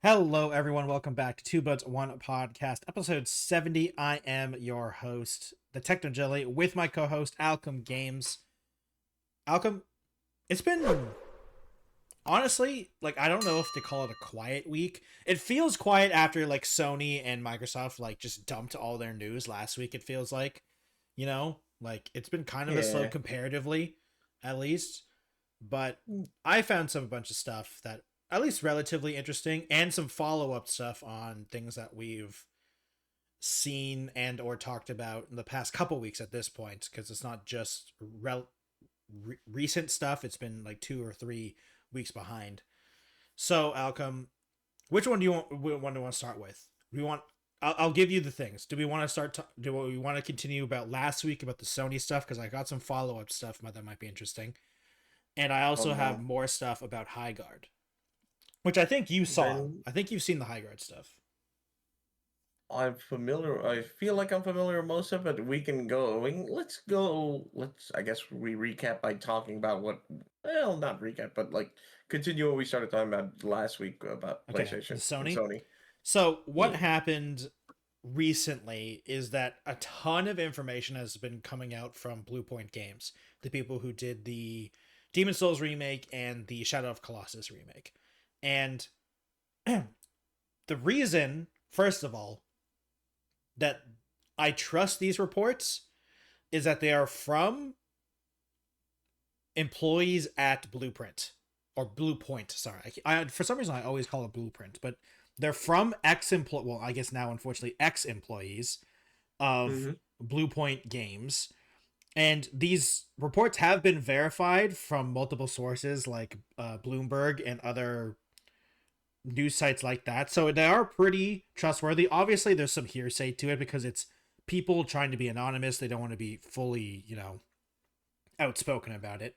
Hello, everyone. Welcome back to Two Buds One Podcast, episode 70. I am your host, the TechnoJelly, with my co-host Alchem Games. Alchem, it's been honestly I don't know if to call it a quiet week. It feels quiet after Sony and Microsoft just dumped all their news last week. It feels it's been kind of a slow Yeah. comparatively, at least. But I found a bunch of stuff that at least relatively interesting, and some follow-up stuff on things that we've seen and or talked about in the past couple weeks at this point, because it's not just recent stuff. It's been like 2 or 3 weeks behind. So Alcom, which one do you want to start with? We want I'll give you the things. Do we want to do we want to continue about last week about the Sony stuff, because I got some follow-up stuff that might be interesting, and I Oh also have no. more stuff about Highgaurd, which I think you saw. Then I think you've seen the Highgaurd stuff. I'm familiar. I feel like I'm familiar with most of it. We can go. Let's go. Let's. I guess we recap by talking about what. Well, not recap, but like continue what we started talking about last week about Okay, the PlayStation and Sony. Sony. So what Yeah. happened recently is that a ton of information has been coming out from Bluepoint Games, the people who did the Demon Souls remake and the Shadow of Colossus remake. And the reason, first of all, that I trust these reports is that they are from employees at Blueprint or Bluepoint. Sorry, for some reason I always call it Blueprint, but they're from well, I guess now unfortunately ex employees of Mm-hmm. Bluepoint Games, and these reports have been verified from multiple sources like Bloomberg and other news sites like that. So they are pretty trustworthy. Obviously, there's some hearsay to it because it's people trying to be anonymous. They don't want to be fully, outspoken about it.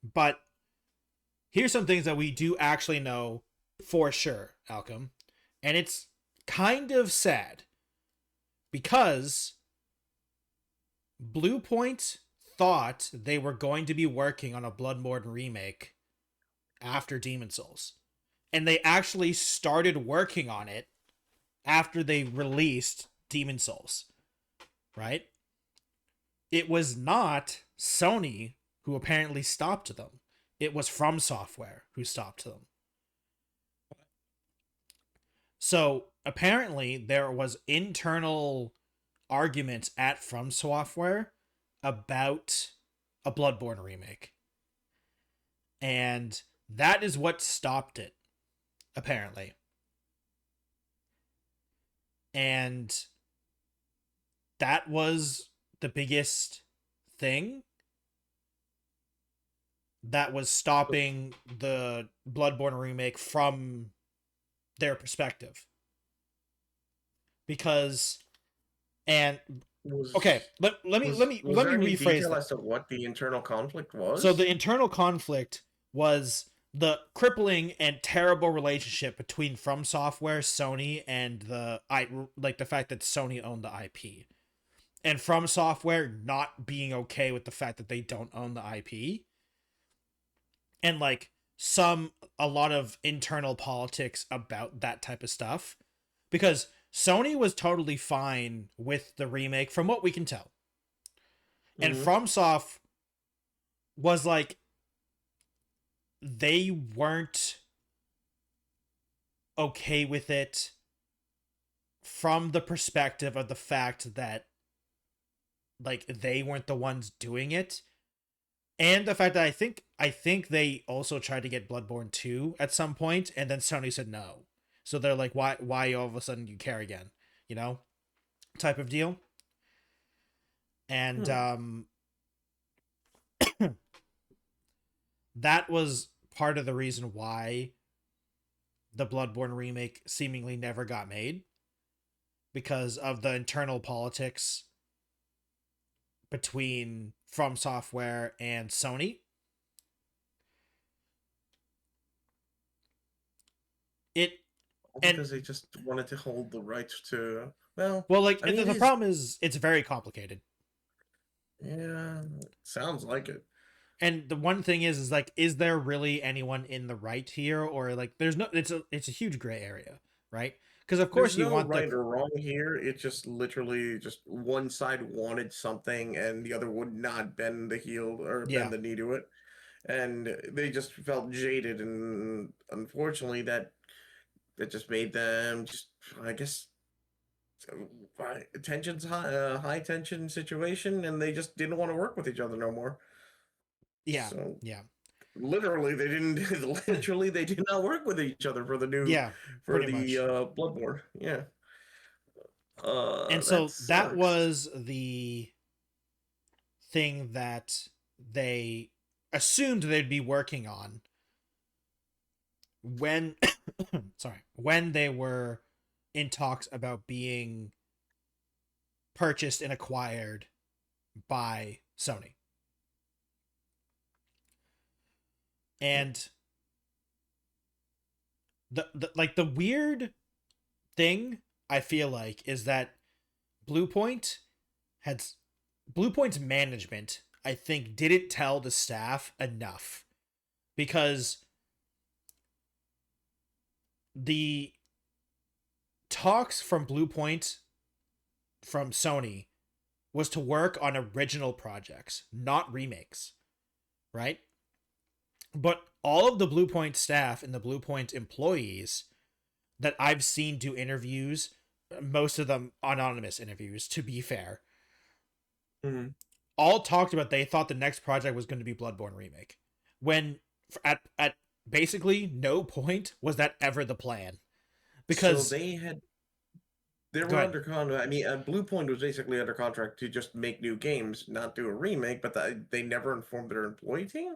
But here's some things that we do actually know for sure, Alchem. And it's kind of sad because Bluepoint thought they were going to be working on a Bloodborne remake after Demon Souls. And they actually started working on it after they released Demon Souls, right? It was not Sony who apparently stopped them. It was From Software who stopped them. So apparently there was internal arguments at From Software about a Bloodborne remake. And that is what stopped it, apparently. And that was the biggest thing that was stopping the Bloodborne remake from their perspective. Because and okay, Was let me let was me was let there me any rephrase detail that. as to what the internal conflict So the was? internal conflict was the crippling and terrible relationship between From Software, Sony, and the fact that Sony owned the IP, and From Software not being okay with the fact that they don't own the IP, and a lot of internal politics about that type of stuff, because Sony was totally fine with the remake from what we can tell, and Mm-hmm. FromSoft was like they weren't okay with it from the perspective of the fact that they weren't the ones doing it, and the fact that I think they also tried to get Bloodborne 2 at some point, and then Sony said no. So they're like, why all of a sudden you care again, you know, type of deal. And Hmm. that was part of the reason why the Bloodborne remake seemingly never got made, because of the internal politics between From Software and Sony. It and Because they just wanted to hold the rights to. Well, well, I mean, it the is. problem is it's very complicated. Yeah, sounds like it. And the one thing is like, is there really anyone in the right here, or like, there's no? It's a huge gray area, right? Because of There's course you no want the right or wrong here. It's just literally just one side wanted something and the other would not bend the heel or yeah bend the knee to it. And they just felt jaded, and unfortunately that just made them just, I guess, tensions high tension situation, and they just didn't want to work with each other no more. yeah So yeah literally they didn't literally they did not work with each other for the new yeah for pretty the much. Bloodborne. Yeah. And That so that sucks. was the thing that they assumed they'd be working on when sorry, when they were in talks about being purchased and acquired by Sony. And the like the weird thing I feel like is that Bluepoint had Bluepoint's management, I think, didn't tell the staff enough, because the talks from Bluepoint from Sony was to work on original projects, not remakes, right? But all of the Bluepoint staff and the Bluepoint employees that I've seen do interviews, most of them anonymous interviews, to be fair, Hmm. all talked about they thought the next project was going to be Bloodborne remake. When at basically no point was that ever the plan. So Because they go were ahead. under contract. I mean, Bluepoint was basically under contract to just make new games, not do a remake. But they never informed their employee team.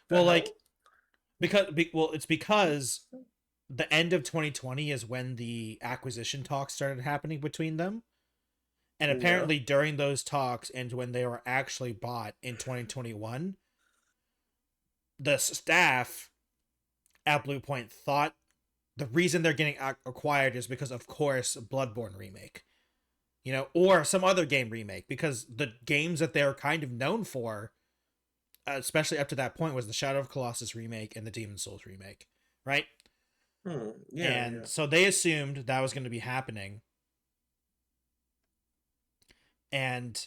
The Well, hell? like it's because the end of 2020 is when the acquisition talks started happening between them. And Yeah. apparently during those talks and when they were actually bought in 2021, the staff at Bluepoint thought the reason they're getting acquired is because, of course, Bloodborne remake, or some other game remake, because the games that they're kind of known for, especially up to that point, was the Shadow of Colossus remake and the Demon Souls remake, right? Hmm. Yeah. And Yeah. so they assumed that was going to be happening, and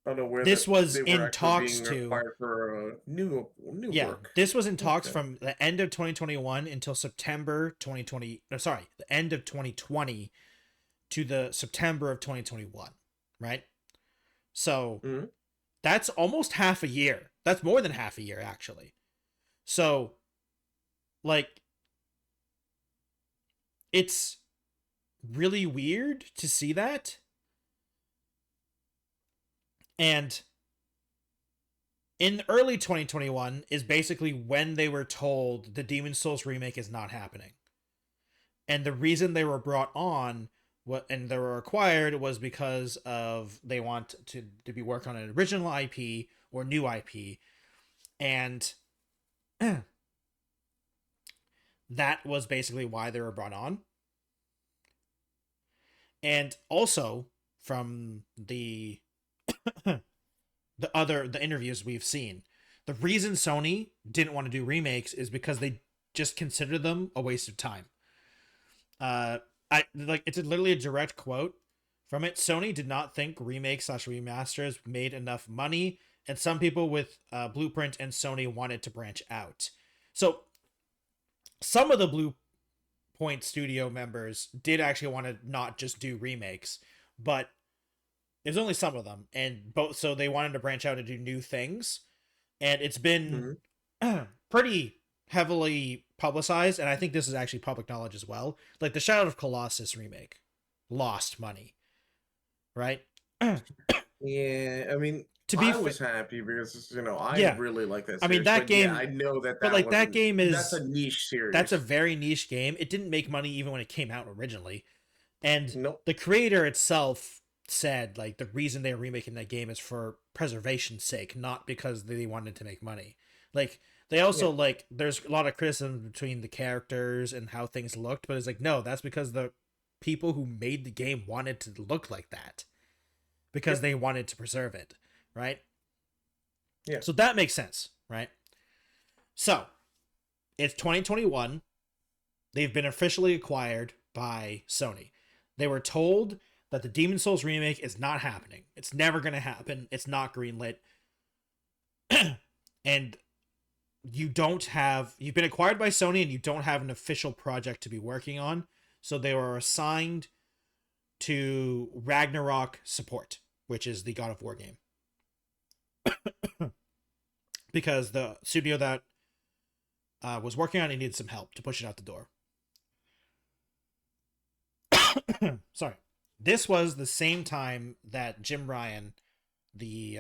Unaware this that was they were in actually talks being to required for new yeah, work. this was in talks Okay. from the end of 2021 until September 2020. No, sorry, the end of 2020 to the September of 2021, right? So Hmm. that's almost half a year. That's more than half a year, actually. So, like, it's really weird to see that. And in early 2021 is basically when they were told the Demon Souls remake is not happening. And the reason they were brought on and they were acquired was because of they want to be working on an original IP or new IP. And that was basically why they were brought on. And also from the interviews we've seen, the reason Sony didn't want to do remakes is because they just consider them a waste of time. Uh, I like it's literally a direct quote from it. Sony did not think remakes slash remasters made enough money, and some people with Blueprint and Sony wanted to branch out. So some of the Bluepoint studio members did actually want to not just do remakes, but there's only some of them, and both so they wanted to branch out and do new things, and it's been Hmm. pretty heavily publicized, and I think this is actually public knowledge as well. Like the Shadow of Colossus remake lost money, right? To Yeah. I mean, be I fair, was happy because I yeah, really like that I mean series. that But yeah, game, I know that but like that game that's is a niche that's a series. very niche game. It didn't make money even when it came out originally, and Nope. the creator itself said like the reason they're remaking that game is for preservation's sake, not because they wanted to make money. Like they Yeah. also like there's a lot of criticism between the characters and how things looked, but it's like no, that's because the people who made the game wanted to look like that. because they wanted to preserve it, right? Yeah. So that makes sense, right? So it's 2021. They've been officially acquired by Sony. They were told that the Demon Souls remake is not happening. It's never going to happen. It's not greenlit. And you've been acquired by Sony and you don't have an official project to be working on. So they were assigned to Ragnarok support, which is the God of War game. Because the studio that was working on it needed some help to push it out the door. Sorry. This was the same time that Jim Ryan, the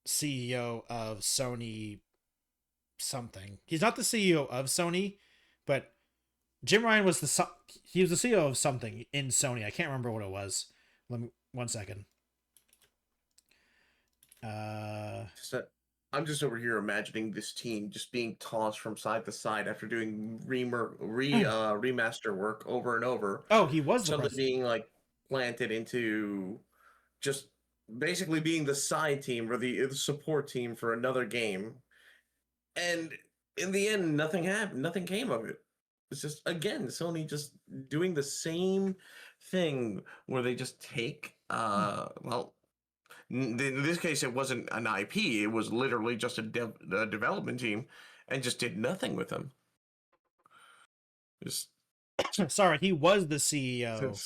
CEO of Sony something. He's not the CEO of Sony, but Jim Ryan was the CEO of something in Sony. I can't remember what it was. Let me 1 second. I'm just over here imagining this team just being tossed from side to side after doing remaster work over and over. Oh, he was the Something president. being like planted into just basically being the side team or the support team for another game, and in the end, nothing happened. Nothing came of it. It's just again Sony just doing the same thing where they just take well. In this case, it wasn't an IP. It was literally just a development team, and just did nothing with them. Just Sorry, he was the CEO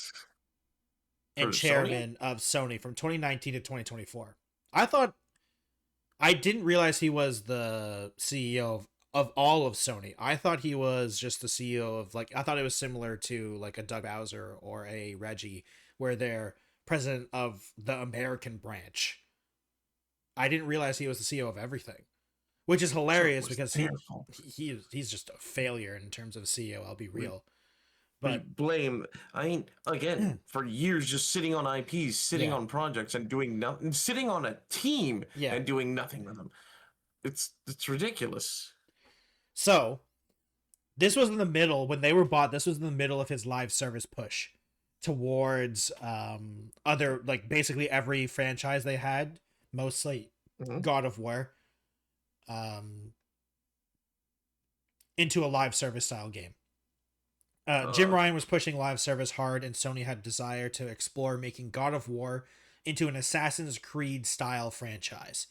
and chairman Sony? of Sony from 2019 to 2024. I didn't realize he was the CEO of all of Sony. I thought he was just the CEO of I thought it was similar to like a Doug Bowser or a Reggie, where they're president of the American branch. I didn't realize he was the CEO of everything, which is hilarious because he's just a failure in terms of CEO. I'll be real, but blame. I mean, again, for years just sitting on IPs, sitting on projects, and doing nothing, sitting on a team and doing nothing with them. It's ridiculous. So this was in the middle when they were bought. This was in the middle of his live service push towards other basically every franchise they had, mostly God of War, into a live service style game. Jim Ryan was pushing live service hard, and Sony had a desire to explore making God of War into an Assassin's Creed style franchise.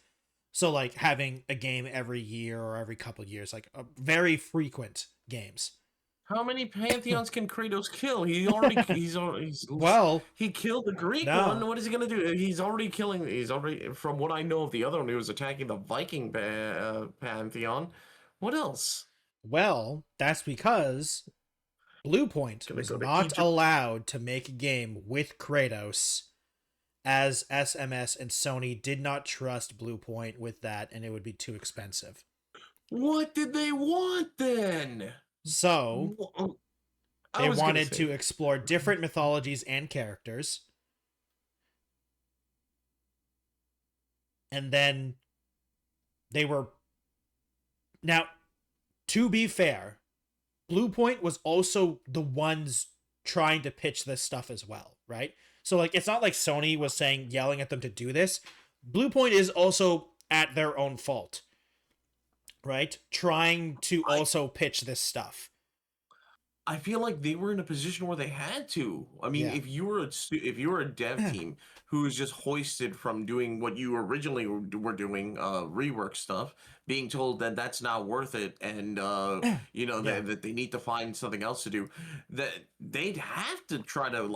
So having a game every year or every couple of years, very frequent games. How many pantheons can Kratos kill? He's well, he killed the Greek one. What is he gonna do? He's already, from what I know of the other one, he was attacking the Viking pantheon. What else? Well, that's because Bluepoint was not allowed to make a game with Kratos as SMS, and Sony did not trust Bluepoint with that, and it would be too expensive. What did they want then? So they wanted to explore different mythologies and characters. And then they were... Now, to be fair, Bluepoint was also the ones trying to pitch this stuff as well, right? So it's not like Sony was yelling at them to do this. Bluepoint is also at their own fault, right? Trying to also pitch this stuff. I feel like they were in a position where they had to. I mean, if you were a dev team who was just hoisted from doing what you originally were doing, rework stuff, being told that that's not worth it, and that they need to find something else to do, that they'd have to try to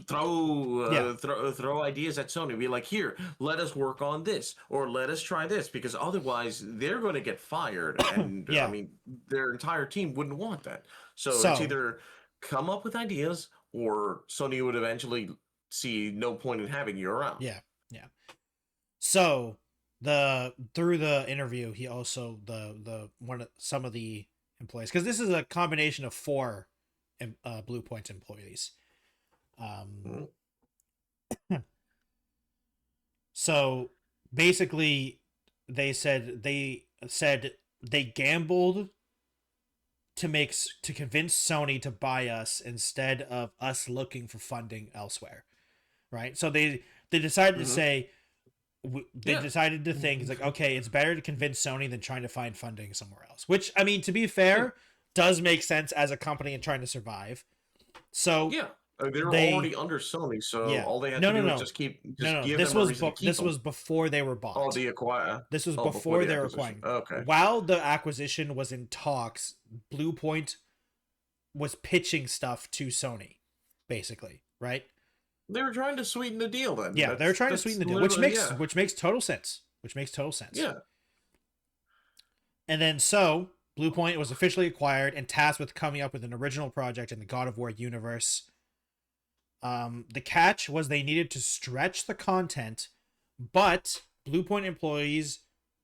throw ideas at Sony. Be like, here, let us work on this, or let us try this, because otherwise they're going to get fired, and I mean, their entire team wouldn't want that. So it's either come up with ideas, or Sony would eventually see no point in having you around. Yeah. So through the interview, he also some of the employees, because this is a combination of 4 Bluepoint employees. So basically they said they gambled to convince Sony to buy us instead of us looking for funding elsewhere, right? So they They decided to Mm-hmm. say, they Yeah. decided to think, it's like, okay, it's better to convince Sony than trying to find funding somewhere else. Which, I mean, to be Yeah. fair, does make sense as a company and trying to survive. So Yeah. They're they, already under Sony, so yeah, all they have no, to no, do is no, just keep, no, just no. give them a reason to keep This them. was before they were Oh, bought. the acquire. This was Oh, before before the they were acquisition. acquiring. Okay. While the acquisition was in talks, Bluepoint was pitching stuff to Sony, basically, right? They were trying to sweeten the deal. Then Yeah, they were trying to that's sweeten the deal, literally, yeah, which makes total sense. Which makes total sense. yeah. And then so Bluepoint was officially acquired and tasked with coming up with an original project in the God of War universe. The catch was they needed to stretch the content, but Bluepoint employees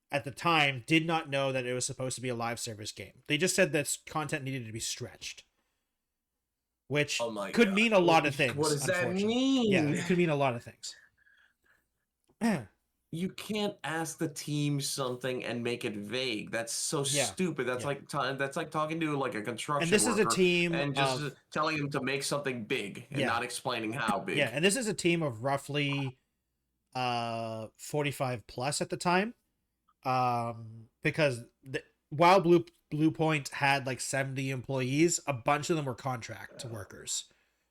at the time did not know that it was supposed to be a live service game. They just said that content needed to be stretched, which Oh my could god. mean a lot of What things. does that Unfortunately, mean? yeah, it could mean a lot of things. You can't ask the team something and make it vague. That's so Yeah, stupid. That's yeah. like that's like talking to like a And construction this is a worker team and just of, telling him to make something big and yeah, not explaining how big. yeah, and this is a team of roughly 45 plus at the time, because while Bluepoint had like 70 employees, a bunch of them were contract workers.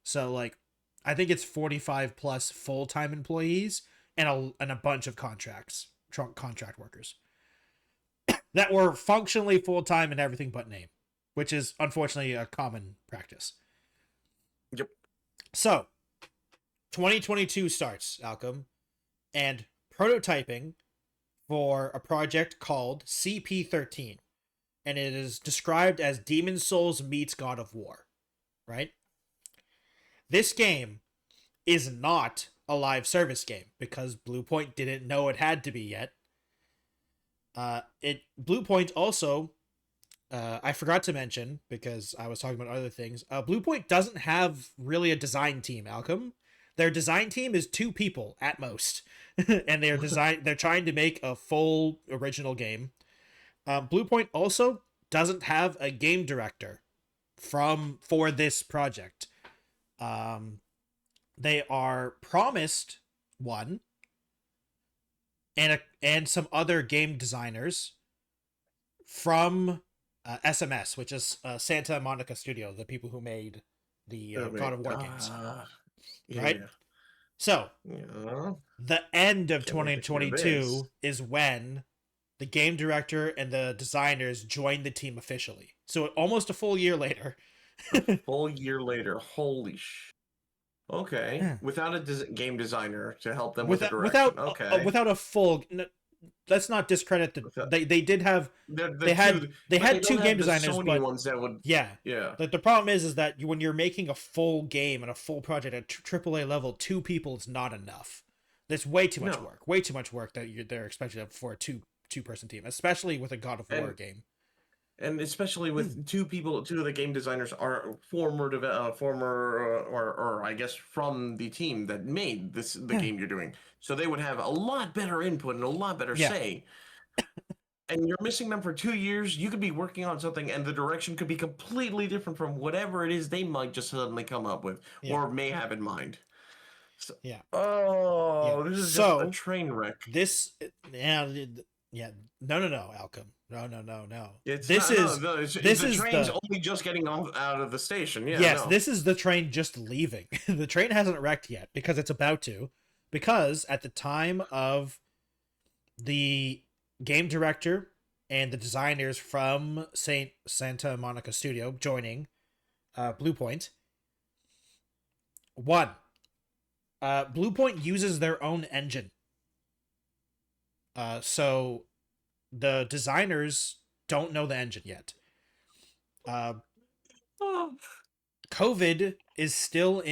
So like I think it's 45 plus full-time employees and a bunch of contract workers that were functionally full-time and everything but name, which is unfortunately a common practice. Yep. So 2022 starts, Alchem, and prototyping for a project called CP13, and it is described as Demon Souls meets God of War, right? This game is not a live service game because Bluepoint didn't know it had to be yet. Bluepoint also, I forgot to mention because I was talking about other things. Bluepoint doesn't have really a design team, Alchem. Their design team is 2 people at most, and they're trying to make a full original game. Bluepoint also doesn't have a game director for this project. They are promised one, and some other game designers from SMS, which is Santa Monica Studio, the people who made the God of War games, Yeah. right? So Yeah. the end of Can't wait to hear 2022 is when the game director and the designers joined the team officially. So almost a full year later. Full year later. Holy sh. Okay. Without a game designer to help them with the direction. Okay. Without a full. Let's not discredit they did have they had 2 game designers, Sony but ones that would, yeah. yeah. The problem is that when you're making a full game and a full project at AAA level, 2 people is not enough. That's way too much work. Way too much work that they're expected for a two-person team, especially with a God of War game. And especially with 2 people, 2 of the game designers are former or I guess from the team that made the game you're doing. So they would have a lot better input and a lot better say. And you're missing them for 2 years. You could be working on something, and the direction could be completely different from whatever it is they might just suddenly come up with or may have in mind. So, this is just a train wreck. This, no, Alchem. No. It's this not, is no, this the is train's only just getting out of the station. Yeah. Yes, no. this is the train just leaving. The train hasn't wrecked yet because it's about to. Because at the time of the game director and the designers from Santa Monica Studio joining Bluepoint, Bluepoint uses their own engine. So the designers don't know the engine yet. COVID is still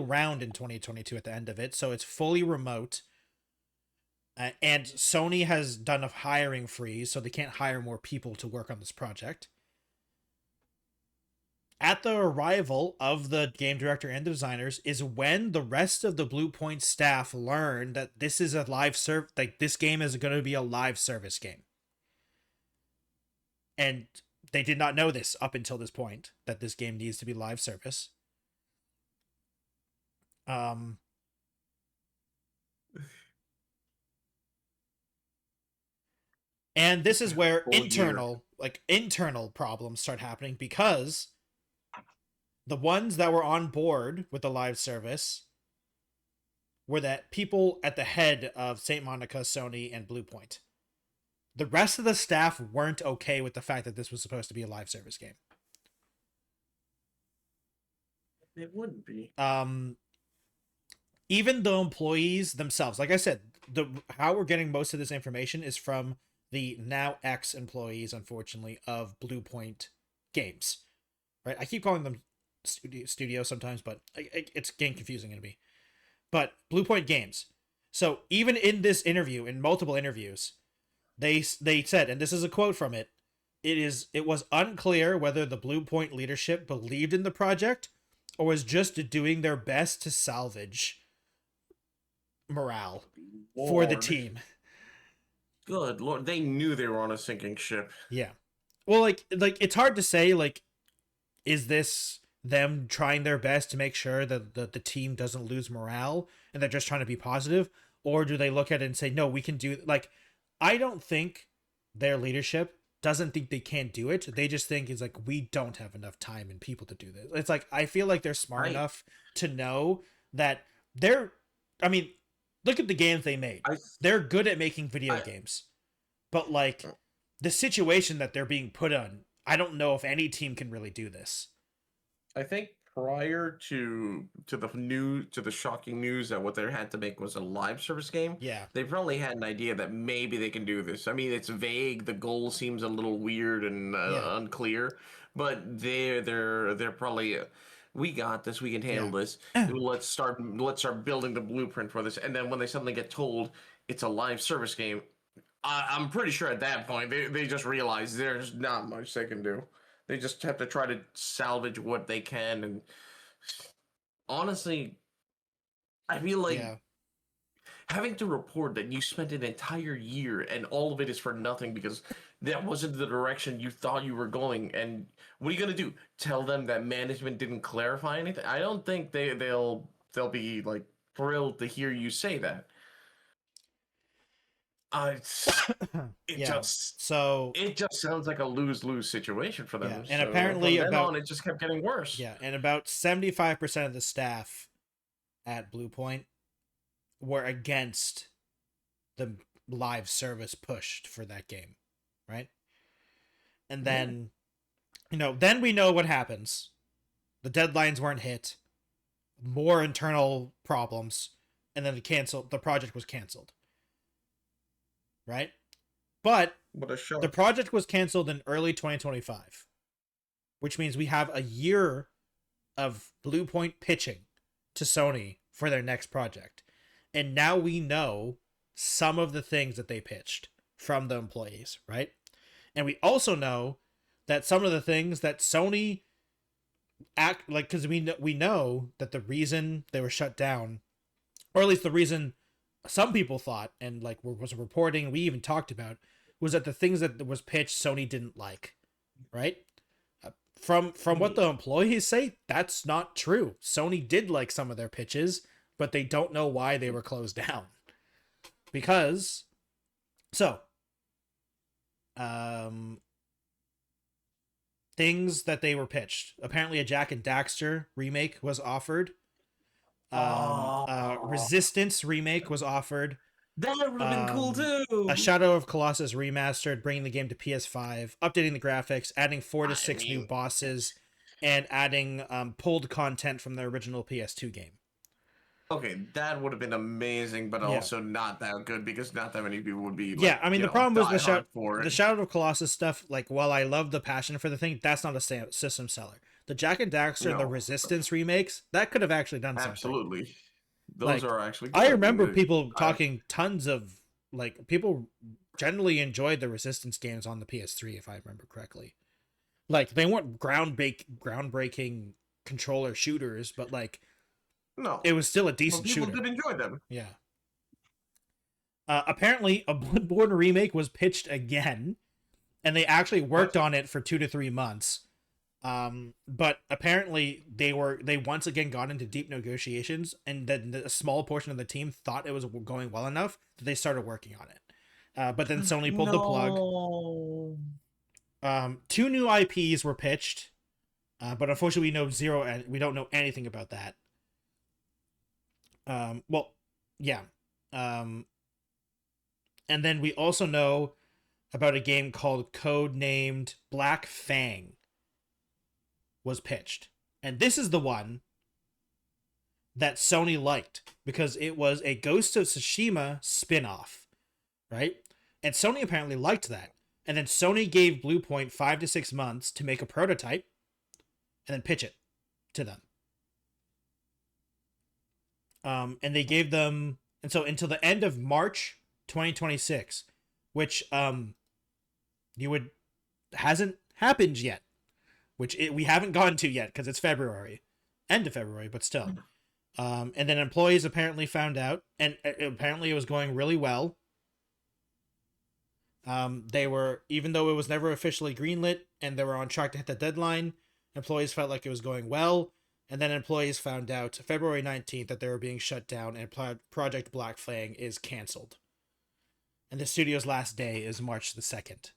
around in 2022 at the end of it, so it's fully remote. And Sony has done a hiring freeze, so they can't hire more people to work on this project. At the arrival of the game director and the designers is when the rest of the Bluepoint staff learn that this is a this game is going to be a live service game. And they did not know this up until this point, that this game needs to be live service. And this is where Full year. internal problems start happening, because the ones that were on board with the live service were that people at the head of St. Monica, Sony, and Bluepoint. The rest of the staff weren't okay with the fact that this was supposed to be a live service game. It wouldn't be. Even the employees themselves, like I said, how we're getting most of this information is from the now ex-employees, unfortunately, of Bluepoint Games. Right? I keep calling them studio sometimes, but it's getting confusing to me. But Bluepoint Games. So even in this interview, in multiple interviews, they said, and this is a quote from it, it was unclear whether the Bluepoint leadership believed in the project or was just doing their best to salvage morale for the team. Good Lord, they knew they were on a sinking ship. Yeah. Well, like it's hard to say, like, is this them trying their best to make sure that the team doesn't lose morale and they're just trying to be positive, or do they look at it and say, no, we can do, like, I don't think their leadership doesn't think they can't do it. They just think it's like, we don't have enough time and people to do this. It's like, I feel like they're smart enough to know that I mean, look at the games they made. They're good at making video games. But, like, the situation that they're being put on, I don't know if any team can really do this. I think prior to the shocking news that what they had to make was a live service game, yeah, they probably had an idea that maybe they can do this. I mean, it's vague. The goal seems a little weird and unclear, but they're probably. We got this. We can handle this. Let's start building the blueprint for this. And then when they suddenly get told it's a live service game, I'm pretty sure at that point they just realize there's not much they can do. They just have to try to salvage what they can. And honestly, I feel like having to report that you spent an entire year and all of it is for nothing because that wasn't the direction you thought you were going. And what are you going to do? Tell them that management didn't clarify anything? I don't think they'll be like thrilled to hear you say that. It just sounds like a lose-lose situation for them. Yeah. And so apparently it just kept getting worse. Yeah, and about 75% of the staff at Bluepoint were against the live service pushed for that game, right? And then, then we know what happens. The deadlines weren't hit, more internal problems, and then the project was canceled. Right? But the project was canceled in early 2025, which means we have a year of Bluepoint pitching to Sony for their next project. And now we know some of the things that they pitched from the employees, right? And we also know that some of the things that Sony because we know that the reason they were shut down, or at least the reason some people thought, and like was reporting, we even talked about, was that the things that was pitched Sony didn't like, right? From what the employees say, that's not true. Sony did like some of their pitches, but they don't know why they were closed down. Because, things that they were pitched. Apparently a Jak and Daxter remake was offered. Resistance remake was offered. That would have been cool too. A Shadow of Colossus remastered, bringing the game to PS5, updating the graphics, adding 4 to 6 new bosses, and adding pulled content from the original PS2 game. Okay, that would have been amazing, but also not that good because not that many people would be. Like, I mean, the problem was the Shadow of Colossus stuff. Like, while I love the passion for the thing, that's not a system seller. The Jak and Daxter and the Resistance remakes, that could have actually done something. Absolutely. Those are actually good. I remember people talking tons of, like, people generally enjoyed the Resistance games on the PS3, if I remember correctly. Like, they weren't groundbreaking controller shooters, but, like, it was still a decent shooter. People did enjoy them. Yeah. Apparently, a Bloodborne remake was pitched again, and they actually worked on it for 2 to 3 months. But apparently they once again got into deep negotiations, and then a small portion of the team thought it was going well enough that they started working on it. But then Sony pulled the plug. No. Two new IPs were pitched, but unfortunately, we don't know anything about that. Well, yeah. And then we also know about a game called code named Black Fang was pitched. And this is the one that Sony liked because it was a Ghost of Tsushima spin-off, right? And Sony apparently liked that. And then Sony gave Bluepoint 5 to 6 months to make a prototype and then pitch it to them. And they gave them, and so until the end of March 2026, which hasn't happened yet, we haven't gone to yet because it's February, end of February, but still. And then employees apparently found out, and apparently it was going really well. They were, even though it was never officially greenlit and they were on track to hit the deadline, employees felt like it was going well. And then employees found out February 19th that they were being shut down and Project Black Fang is canceled. And the studio's last day is March the 2nd.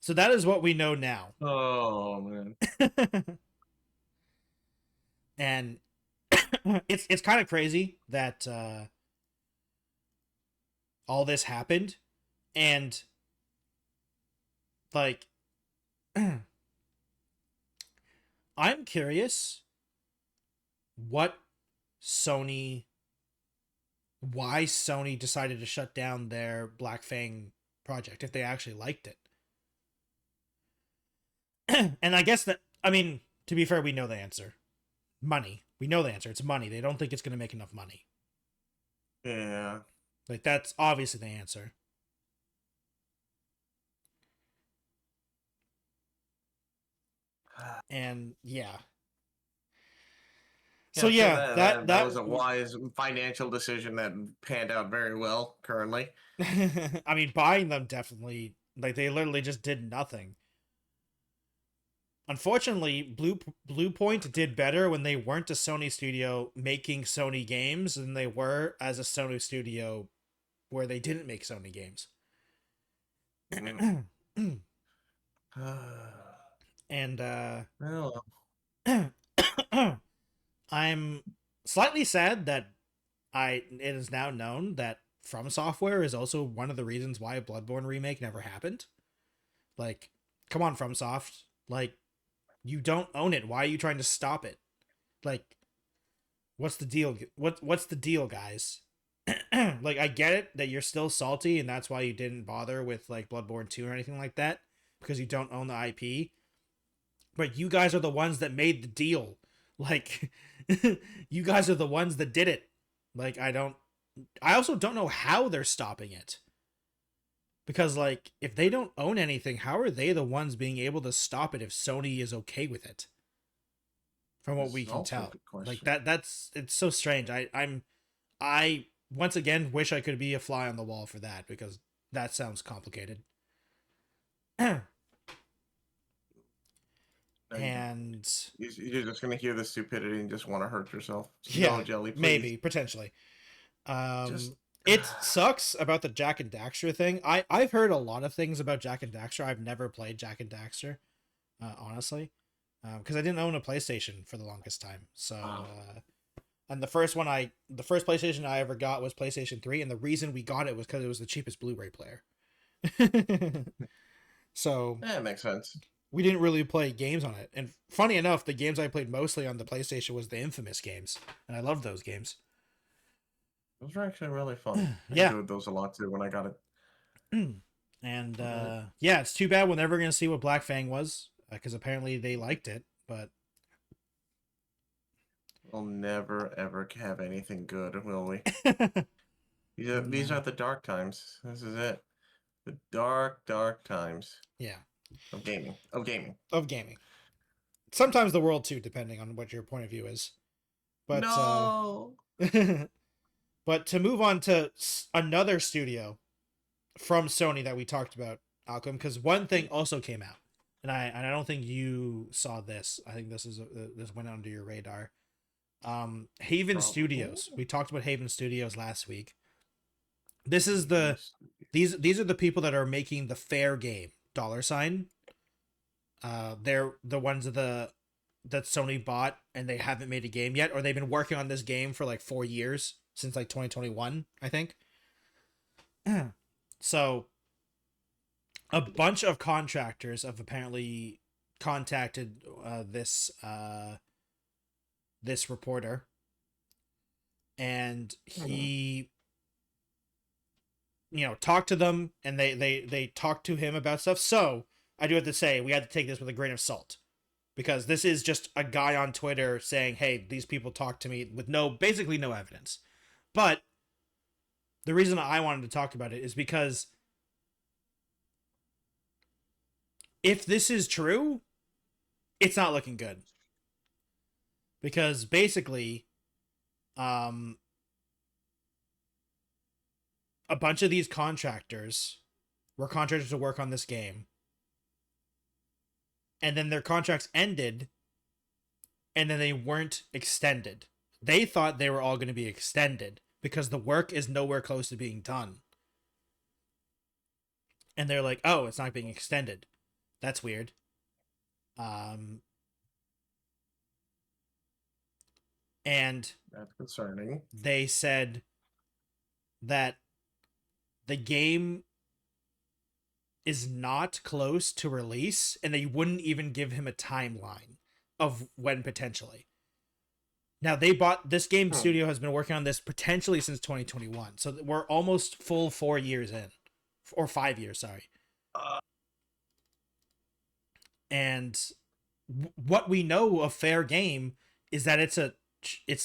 So that is what we know now. Oh, man. And it's kind of crazy that all this happened. And like I'm curious why Sony decided to shut down their Black Fang project if they actually liked it. And I guess that, I mean, to be fair, we know the answer. Money. We know the answer. It's money. They don't think it's going to make enough money. Yeah. Like, that's obviously the answer. And yeah. So yeah, that was a wise financial decision that panned out very well currently. I mean, buying them definitely, like, they literally just did nothing. Unfortunately, Bluepoint did better when they weren't a Sony studio making Sony games than they were as a Sony studio where they didn't make Sony games. And well. I'm slightly sad that it is now known that From Software is also one of the reasons why a Bloodborne remake never happened. Like, come on, FromSoft. Like, you don't own it. Why are you trying to stop it? Like, what's the deal? What's the deal, guys? Like, I get it that you're still salty and that's why you didn't bother with like Bloodborne 2 or anything like that because you don't own the IP. But you guys are the ones that made the deal. Like, you guys are the ones that did it. Like, I also don't know how they're stopping it. Because, like, if they don't own anything, how are they the ones being able to stop it if Sony is okay with it? From what we can tell. Like, it's so strange. I once again wish I could be a fly on the wall for that, because that sounds complicated. And you're just gonna hear the stupidity and just want to hurt yourself. Yeah, no, Jelly, please. Maybe potentially. It sucks about the Jak and Daxter thing. I've heard a lot of things about Jak and Daxter. I've never played Jak and Daxter, honestly, because I didn't own a PlayStation for the longest time. So, and the first PlayStation I ever got was PlayStation 3, and the reason we got it was because it was the cheapest Blu-ray player. So that makes sense. We didn't really play games on it. And funny enough, the games I played mostly on the PlayStation was the Infamous games. And I loved those games. Those were actually really fun. Yeah. I enjoyed those a lot too when I got it. And yeah, it's too bad we're never going to see what Black Fang was. Because apparently they liked it. But we'll never, ever have anything good, will we? These are the dark times. This is it. The dark, dark times. Yeah. Of gaming. Sometimes the world too, depending on what your point of view is. But no. But to move on to another studio from Sony that we talked about, Alchem, because one thing also came out, and I don't think you saw this. I think this went under your radar. Haven Studios. We talked about Haven Studios last week. This is the Yes. these are the people that are making the fair game $. They're the ones that Sony bought and they haven't made a game yet, or they've been working on this game for like 4 years since like 2021, I think. So a bunch of contractors have apparently contacted this reporter, and Hmm. he talked to them, and they talked to him about stuff. So I do have to say we had to take this with a grain of salt, because this is just a guy on Twitter saying, hey, these people talked to me with basically no evidence. But the reason I wanted to talk about it is because if this is true, it's not looking good. Because basically, um, a bunch of these contractors were contracted to work on this game, and then their contracts ended, and then they weren't extended. They thought they were all going to be extended because the work is nowhere close to being done. And they're like, "Oh, it's not being extended. That's weird." Um, and That's concerning. they said that the game is not close to release, and they wouldn't even give him a timeline of when potentially. Now, they bought this game Hmm. studio has been working on this potentially since 2021. So we're almost full 4 years in, or 5 years, sorry. Uh, And what we know of fair game is that it's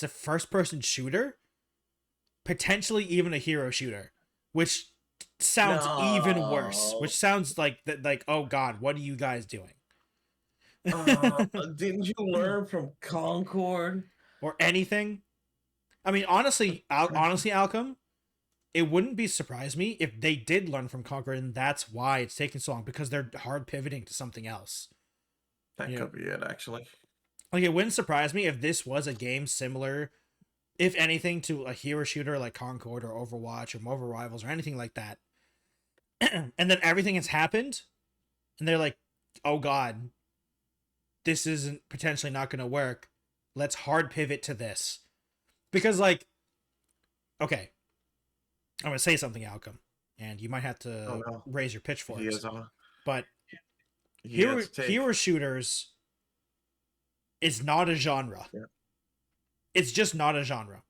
a first person shooter, potentially even a hero shooter, which sounds even worse. no. Which sounds like that, like, oh god, what are you guys doing? Uh, didn't you learn from Concord? Or anything. I mean, honestly, Alchem, it wouldn't be surprise me if they did learn from Conquer, and that's why it's taking so long, because they're hard pivoting to something else. That You know, could be it, actually. like it wouldn't surprise me if this was a game similar, if anything, to a hero shooter like Concord or Overwatch or Mobile Rivals or anything like that. And then everything has happened, and they're like, "Oh God, this isn't potentially not going to work. Let's hard pivot to this." Because, like, okay, I'm going to say something, Alchem, and you might have Oh to no. raise your He pitchforks. has a But he hero has to take. hero shooters is not a genre. Yeah. It's just not a genre.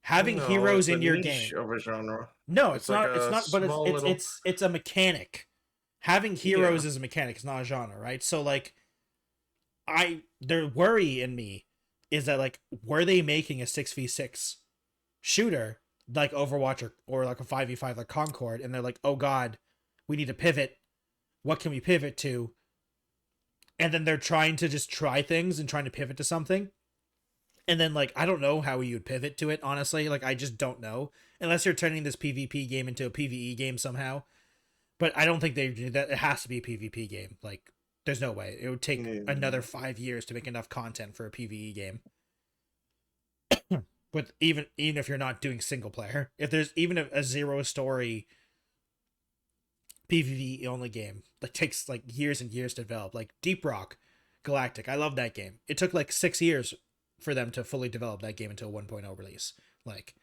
Having No, heroes it's a in your niche game. of a genre. No, It's it's like not. It's a not. But small little. it's a mechanic. Having Yeah. heroes is a mechanic. It's not a genre, right? So like, their worry in me is that, like, were they making a 6v6 shooter like Overwatch, or like a 5v5 like Concord, and they're like, oh god, we need to pivot. What can we pivot to? And then they're trying to just try things and trying to pivot to something. And then, like, I don't know how you would pivot to it, honestly. Like, I just don't know. Unless you're turning this PvP game into a PvE game somehow. But I don't think they do that. It has to be a PvP game. Like, there's no way. It would take another Yeah. 5 years to make enough content for a PvE game. But even if you're not doing single player, if there's even a zero story PvE only game that takes like years and years to develop, like Deep Rock Galactic, I love that game. It took like 6 years for them to fully develop that game into a 1.0 release. Like,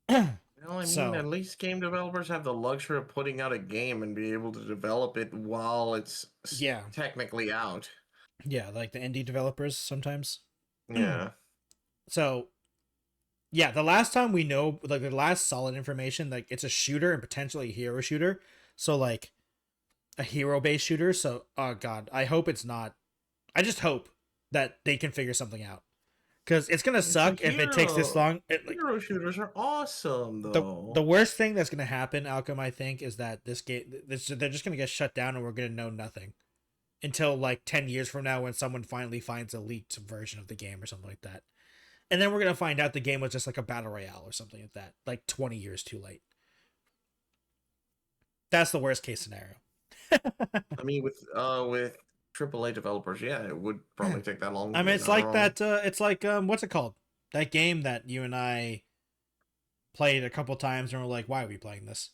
Well, I mean, so at least game developers have the luxury of putting out a game and be able to develop it while it's yeah, technically out. yeah, like the indie developers sometimes. Yeah. So yeah, the last time we know, like the last solid information, like it's a shooter and potentially a hero shooter. So like a hero based shooter. So oh god, I hope it's not. I just hope that they can figure something out, because it's gonna It's a suck if it takes this hero. long. Like Hero shooters are awesome, the though. worst thing that's gonna happen, Alchem, I think, is that they're just gonna get shut down and we're gonna know nothing until like 10 years from now when someone finally finds a leaked version of the game or something like that. And then we're gonna find out the game was just like a battle royale or something like that, like 20 years too late. That's the worst case scenario. I mean, with AAA developers, yeah, it would probably take that long. I mean, You're it's not like wrong. that. It's like what's it called? That game that you and I played a couple times and were like, why are we playing this?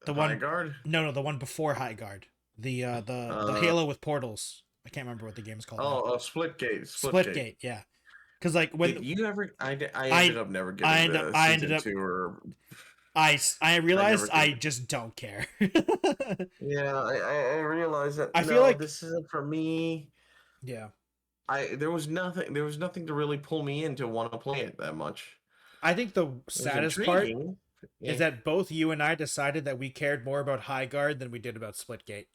The one, Highgaurd. no, the one before Highgaurd, the Uh, Halo with portals. I can't remember what the game is called now. Splitgate. Splitgate. Splitgate, yeah. Because like Did when you ever? I ended I up never getting the I ended season up 2, or I I never realized I did. just don't care. Yeah, I realized that I feel no, like this isn't for me. yeah. There was nothing to really pull me in to want to play it that much. I think the It was saddest part intriguing. is Yeah. that both you and I decided that we cared more about Highguard than we did about Splitgate.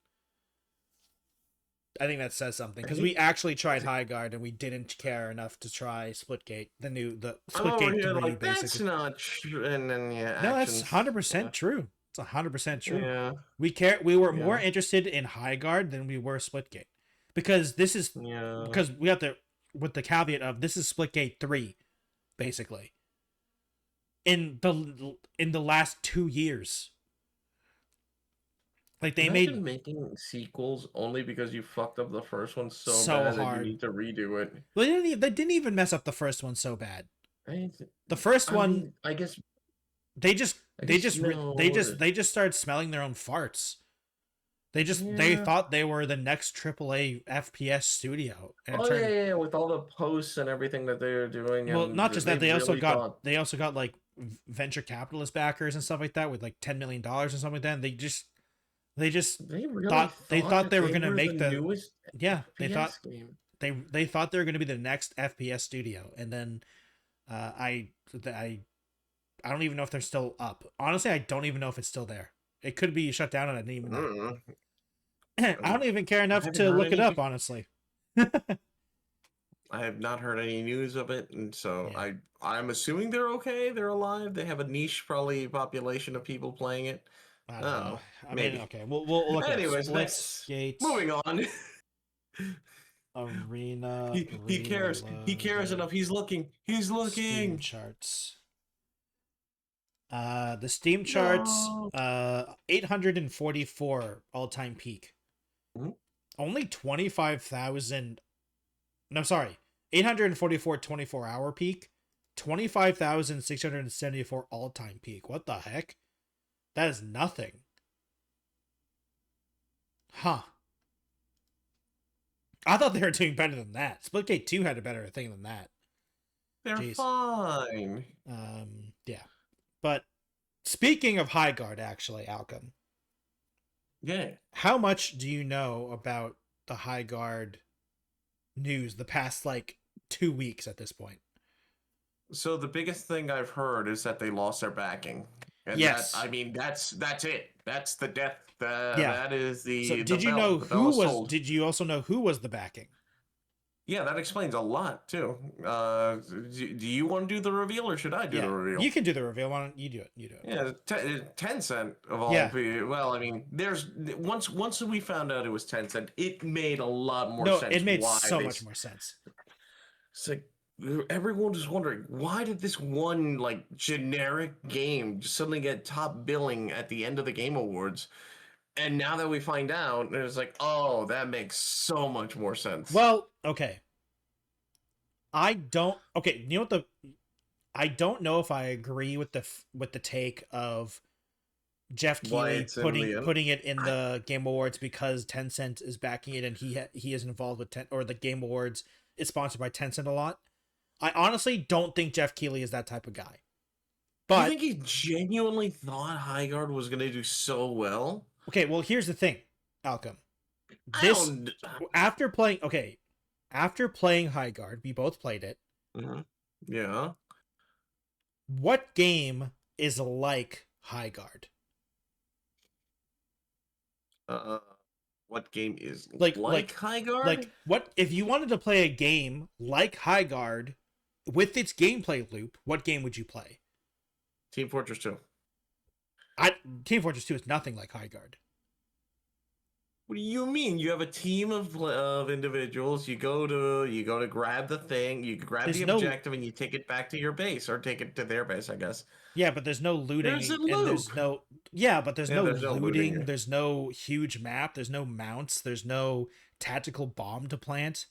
I think that says something I because think we actually tried Highguard and we didn't care enough to try Splitgate, the I'm over Splitgate here 3 like that's basically. not true, and then yeah, No, that's actions. 100% true. It's 100% true. Yeah, We were more yeah, interested in Highguard than we were Splitgate. Because this is yeah. because we have to with the caveat of this is Splitgate 3 basically. In the last 2 years. Like they made Imagine making sequels only because you fucked up the first one so so bad that you hard. need to redo it. They didn't even mess up the first one so bad. I, The first I one mean, no. they just started smelling their own farts. They Yeah. thought they were the next AAA FPS studio, and it Oh yeah, turned yeah, yeah, with all the posts and everything that they're doing, well. and Not just they that, really thought they also got like venture capitalist backers and stuff like that with like $10 million or something like that. And they just they really they thought thought that they were they gonna were the make the newest yeah FPS game. they thought they were gonna be the next FPS studio, and then I don't even know if they're still up. Honestly, I don't even know if it's still there. It could be shut down, and I didn't even know. Mm. I don't even care I enough haven't to heard look it up, anything. honestly. I have not heard any news of it, and so Yeah, I'm assuming they're okay. They're alive. They have a niche, probably population of people playing it. I don't know. Oh, I mean, maybe. okay, we'll look it up. Anyways, next. Splitgate Moving on. Arena He cares. He cares Reloaded enough. He's looking. He's Steam looking. charts. The Steam charts, No. 844 all-time peak. Mhm. Only 25,000. No, sorry. 844 24-hour peak. 25,674 all-time peak. What the heck? That is nothing. Huh. I thought they were doing better than that. Splitgate 2 had a better thing than that. They're Jeez. fine. Yeah. But speaking of Highguard, actually, Alchem, Yeah. how much do you know about the Highguard news the past like 2 weeks at this point? So the biggest thing I've heard is that they lost their backing, and that Yes. I mean that's it. That's the death. Yeah. That is So the did you bell. know The bell who is was? tolled. Did you also know who was the backing? Yeah, that explains a lot too. Do you want to do the reveal, or should I do the Yeah, reveal? you can do the reveal. Why don't you do it? You do it. Yeah, Tencent of all Yeah. people. Well, I mean, there's once we found out it was Tencent, it made a lot more No, sense it made why so they. much more sense. It's like everyone was wondering why did this one like generic game just suddenly get top billing at the end of the Game Awards, and now that we find out, it's like, oh, that makes so much more sense. Well, okay. I don't. Okay, you know what the. I don't know if I agree with the take of Jeff Why Keighley it's in the end. putting it in the Game Awards because Tencent is backing it and he is involved with or the Game Awards is sponsored by Tencent a lot. I honestly don't think Jeff Keighley is that type of guy. Do you But think he genuinely thought Highgaard was going to do so well? okay, well here's the thing, Alchem. I This don't. after playing Highguard, we both played it. Mhm. Yeah. What game is like Highguard? Uh, what game is Like Highgaard? like what if you wanted to play a game like Highguard with its gameplay loop, what game would you play? Team Fortress 2. Team Fortress 2 is nothing like Highguard. What do you mean? You have a team of individuals. You go to grab the thing. You grab There's the no objective, and you take it back to your base, or take it to their base, I guess. yeah, but there's no There's a looting and loop. there's no yeah, but there's Yeah, no there's no looting, looting. there's no huge map, there's no mounts, there's no tactical bomb to plant.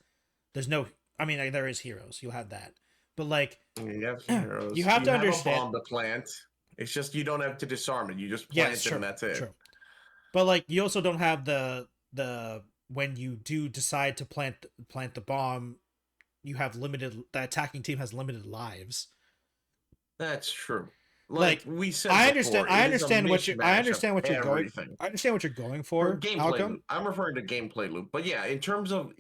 There's no I mean there is heroes, you'll have that. But like, You have you heroes. have You to have a understand. bomb to plant. It's just you don't have to disarm it. You just Yes, plant it, true, and that's it. true. But like, you also don't have the when you do decide to plant the bomb, you have limited. The attacking team has limited lives. That's true. Like Like, we said I understand. before, it is a I mishmash of understand what you're going. everything. I understand what you're going For for, gameplay Alchem. loop, I'm referring to gameplay loop. But yeah, in terms of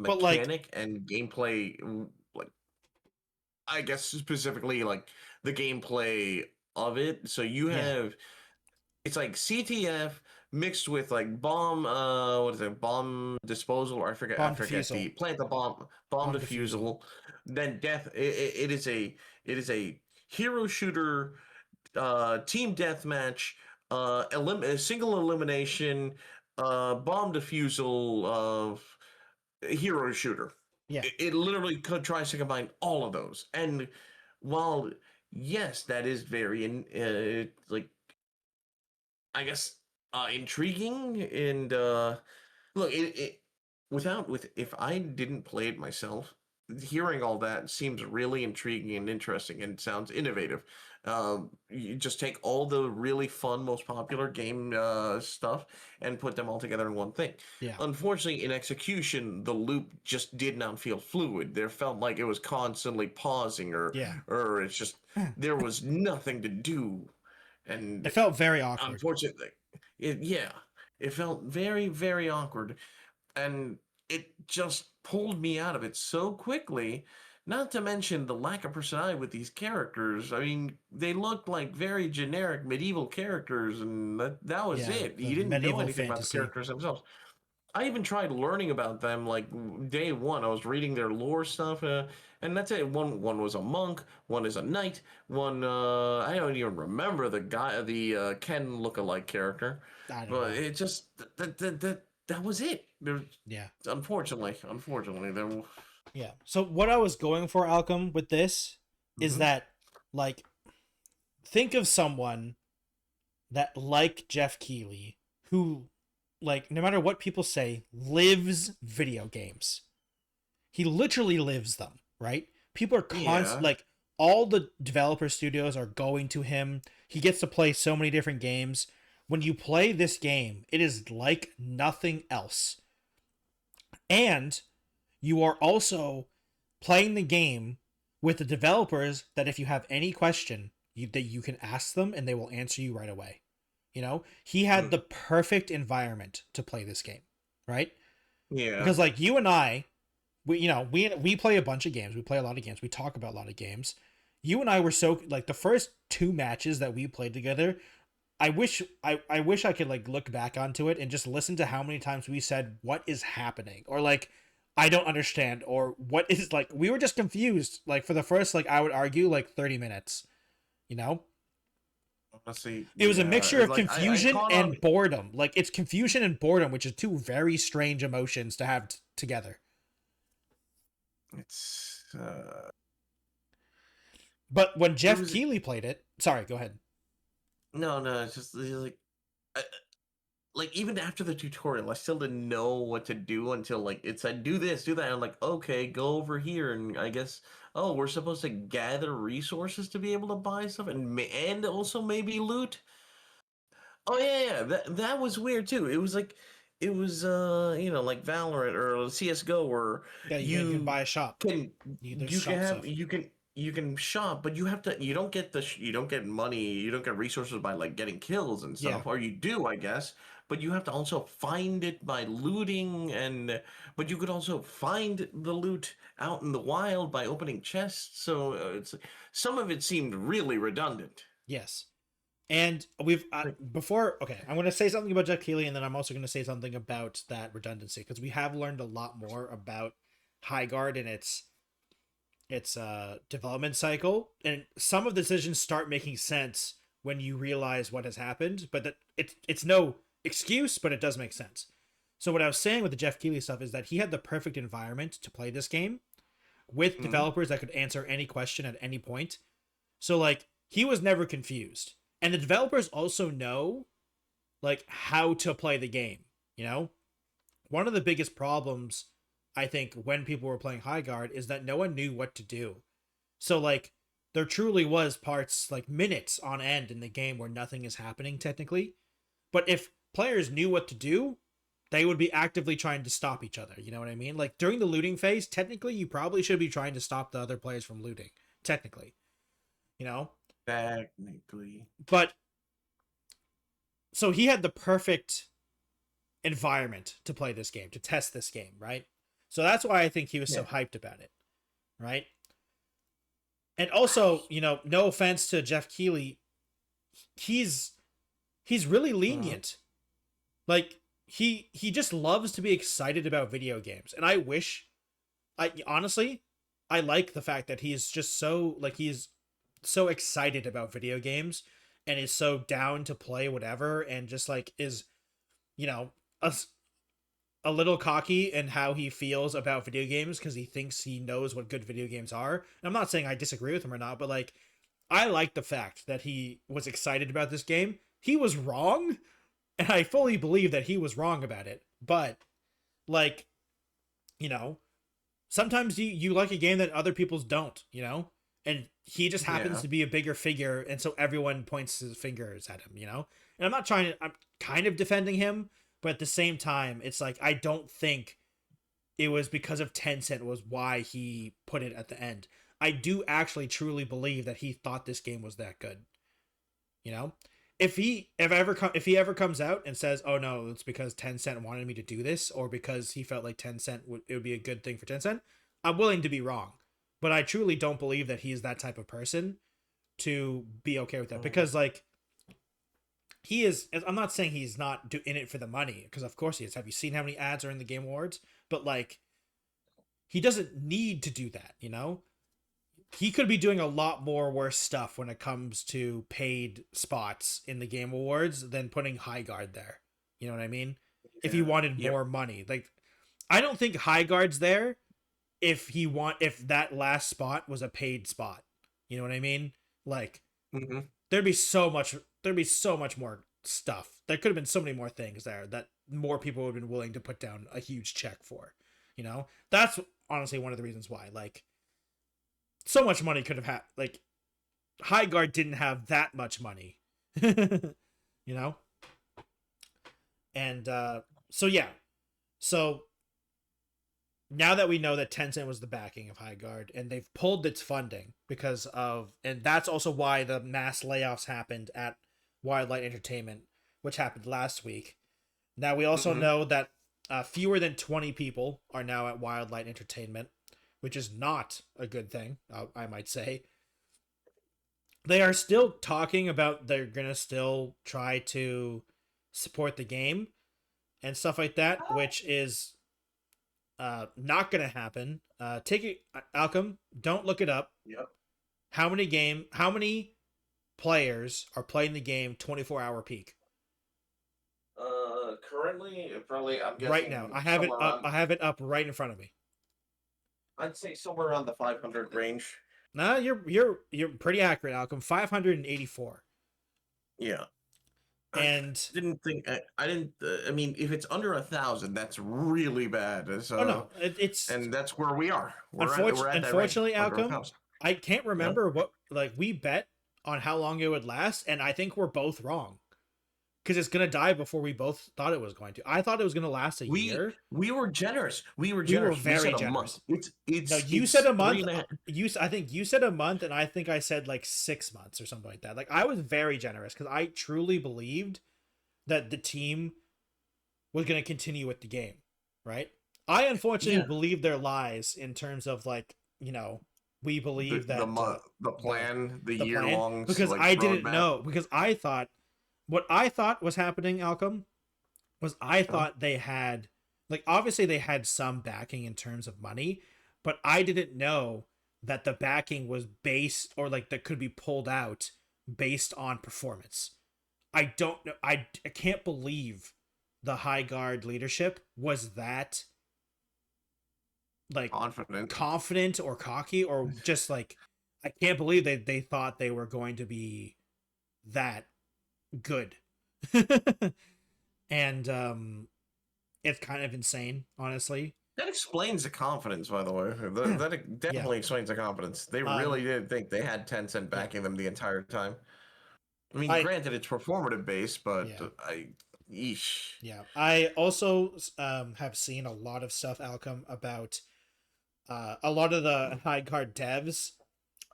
But like, mechanic and gameplay, like I guess specifically like the gameplay of it. So you yeah, have it's like CTF mixed with like bomb what is it, bomb disposal, or I bomb forget defusal, the plant the bomb bomb defusal. defusal, then death. It is a hero shooter, team deathmatch, a single elimination, bomb defusal of hero shooter. Yeah, It literally tries to combine all of those. And while yes, that is very like I guess intriguing and look without with if I didn't play it myself, hearing all that seems really intriguing and interesting and sounds innovative. You just take all the really fun, most popular game stuff and put them all together in one thing. yeah, Unfortunately, in execution, the loop just did not feel fluid. There felt like it was constantly pausing, yeah. or it's just there was nothing to do, and It felt very awkward. unfortunately, yeah, it felt very, very awkward, and it just pulled me out of it so quickly. Not to mention the lack of personality with these characters. I mean, they looked like very generic medieval characters, and that was Yeah, it. the You didn't know medieval anything about the fantasy. characters themselves. I even tried learning about them like day one. I was reading their lore stuff, and that's it. One was a monk, one is a knight, one I don't even remember the guy, the Ken lookalike character, I don't but know. it just that was it. Yeah, Unfortunately, there. yeah. So what I was going for, Alchem, with this is Mhm. that, like, think of someone that, like Jeff Keighley, who, like, no matter what people say, lives video games. He literally lives them, right? People are Yeah, like, all the developer studios are going to him. He gets to play so many different games. When you play this game, it is like nothing else. And you are also playing the game with the developers that, if you have any question, that you can ask them and they will answer you right away. You know, he had mm, the perfect environment to play this game, right? yeah. Because like you and I, we play a bunch of games. We play a lot of games. We talk about a lot of games. You and I were so, like, the first two matches that we played together. I wish I could, like, look back onto it and just listen to how many times we said, "What is happening?" or like, "I don't understand," or "What is," like, we were just confused, like, for the first, like, I would argue, like, 30 minutes. You know, Honestly, it was a yeah. mixture of Like I confusion caught on. and boredom. Like, it's confusion and boredom, which is two very strange emotions to have together. It's But when it Jeff was Keighley played it, sorry, go ahead. no. It's like. Like even after the tutorial, I still didn't know what to do until like it said do this, do that. I'm like, okay, go over here, and I guess we're supposed to gather resources to be able to buy stuff and also maybe loot. Oh yeah, that was weird too. It was like it was like Valorant or CS:GO where Yeah, you can you buy a shop. can There's you can shop have stuff. you can shop, but you don't get you don't get money, you don't get resources by like getting kills and Yeah. stuff, or you do, I guess, but you have to also find it by looting, and but you could also find the loot out in the wild by opening chests. So it's some of it seemed really redundant. Yes. And we've Like, before. Okay, I'm going to say something about Jeff Keighley, and then I'm also going to say something about that redundancy, because we have learned a lot more about Highgaurd and its development cycle, and some of the decisions start making sense when you realize what has happened. But that it's no excuse, but it does make sense. So what I was saying with the Jeff Keighley stuff is that he had the perfect environment to play this game with mhm. developers that could answer any question at any point. So, like, he was never confused. And the developers also know, like, how to play the game, you know? One of the biggest problems, I think, when people were playing Highguard is that no one knew what to do. So like there truly was parts like minutes on end in the game where nothing is happening technically. But if players knew what to do, they would be actively trying to stop each other. You know what I mean? Like during the looting phase, technically you probably should be trying to stop the other players from looting. Technically. You know? Technically. But so he had the perfect environment to play this game, to test this game, right? So that's why I think he was so hyped about it, right? And also, you know, no offense to Jeff Keighley, he's really lenient. Like he just loves to be excited about video games. And I wish I honestly I like the fact that he's just so like he's so excited about video games and is so down to play whatever and just like is, you know, a little cocky in how he feels about video games because he thinks he knows what good video games are. And I'm not saying I disagree with him or not, but like I like the fact that he was excited about this game. He was wrong, and I fully believe that he was wrong about it. But like, you know, sometimes you like a game that other people's don't, you know? And he just happens to be a bigger figure, and so everyone points his fingers at him, you know? And I'm kind of defending him, but at the same time, it's like I don't think it was because of Tencent was why he put it at the end. I do actually truly believe that he thought this game was that good. You know? If he ever comes out and says, "Oh no, it's because Tencent wanted me to do this," or because he felt like it would be a good thing for Tencent, I'm willing to be wrong. But I truly don't believe that he's that type of person to be okay with that because like he is. I'm not saying he's not in it for the money because of course he is. Have you seen how many ads are in the Game Awards? But like he doesn't need to do that, you know? He could be doing a lot more worse stuff when it comes to paid spots in the Game Awards than putting Highgaurd there. You know what I mean? If he wanted more money. Like I don't think Highgaurd's there if that last spot was a paid spot. You know what I mean? Like there'd be so much more stuff. There could have been so many more things there that more people would have been willing to put down a huge check for. You know? That's honestly one of the reasons why. Like so much money could have had like Highgaurd didn't have that much money. You know? And so yeah. So now that we know that Tencent was the backing of Highgaurd and they've pulled its funding because of and that's also why the mass layoffs happened at Wildlight Entertainment, which happened last week. Now we also know that fewer than 20 people are now at Wildlight Entertainment, which is not a good thing, I might say. They are still talking about they're going to still try to support the game and stuff like that, which is not going to happen. Take it, Alchem, don't look it up. Yep. How many players are playing the game 24-hour peak? Currently, probably I'm guessing right now. I have it up right in front of me. I'd say somewhere around the 500 range. No, you're pretty accurate, Alchem. 584. Yeah. And I didn't think I didn't. I mean, if it's under 1,000, that's really bad. So, oh no, it's and that's where we are. Unfortunately, Alchem, I can't remember what like we bet on how long it would last, and I think we're both wrong. Because it's gonna die before we both thought it was going to. I thought it was gonna last a year. We were generous. We were very generous. It's no, you said a month. I think you said a month, and I think I said like 6 months or something like that. Like I was very generous because I truly believed that the team was gonna continue with the game. Right. I unfortunately believe their lies in terms of like we believe that the plan, the year long because I didn't know because I thought. What I thought was happening, Alchem, was I thought they had, like, obviously they had some backing in terms of money, but I didn't know that the backing was based, or like that could be pulled out based on performance. I don't know. I can't believe the Highgaurd leadership was that, like, confident or cocky, or just like, I can't believe they thought they were going to be that good. And it's kind of insane, honestly. That explains the confidence, by the way. That Yeah. definitely explains the confidence. They really did think they had Tencent Yeah. backing them the entire time. I mean, I granted, it's performative based, but yeah. yeesh. Yeah. I also have seen a lot of stuff, Alchem, about a lot of the Highgaurd devs,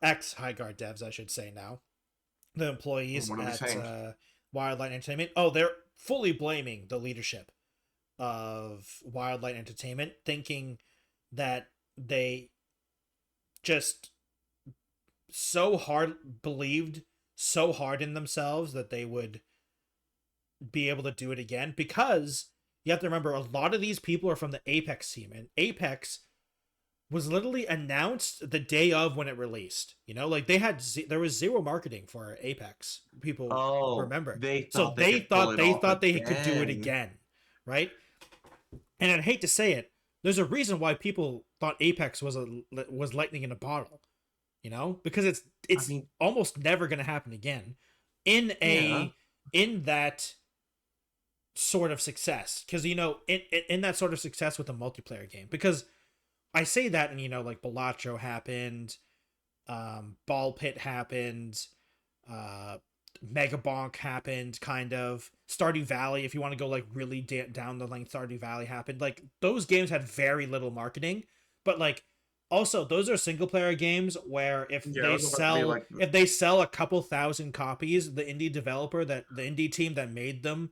ex Highgaurd devs, I should say now, the employees What are they at saying? Wildlight Entertainment. Oh, they're fully blaming the leadership of Wildlight Entertainment, thinking that they just so hard believed so hard in themselves that they would be able to do it again, because you have to remember a lot of these people are from the Apex team, and Apex was literally announced the day of when it released. You know, like there was zero marketing for Apex. People Oh, remember, they so thought they could pull it they off thought they could do it again. again, right? And I'd hate to say it, there's a reason why people thought Apex was lightning in a bottle. You know, because I it's mean, almost never going to happen again in yeah. that sort of success, because you know in that sort of success with a multiplayer game. Because I say that, and you know, like Balatro happened, Ball Pit happened, uh Mega Bonk happened, kind of Stardew Valley, if you want to go like really down the length. Stardew Valley happened. Like those games had very little marketing, but like also those are single player games where Yeah, I was about to be like, if they sell a couple thousand copies, the indie developer, that the indie team that made them,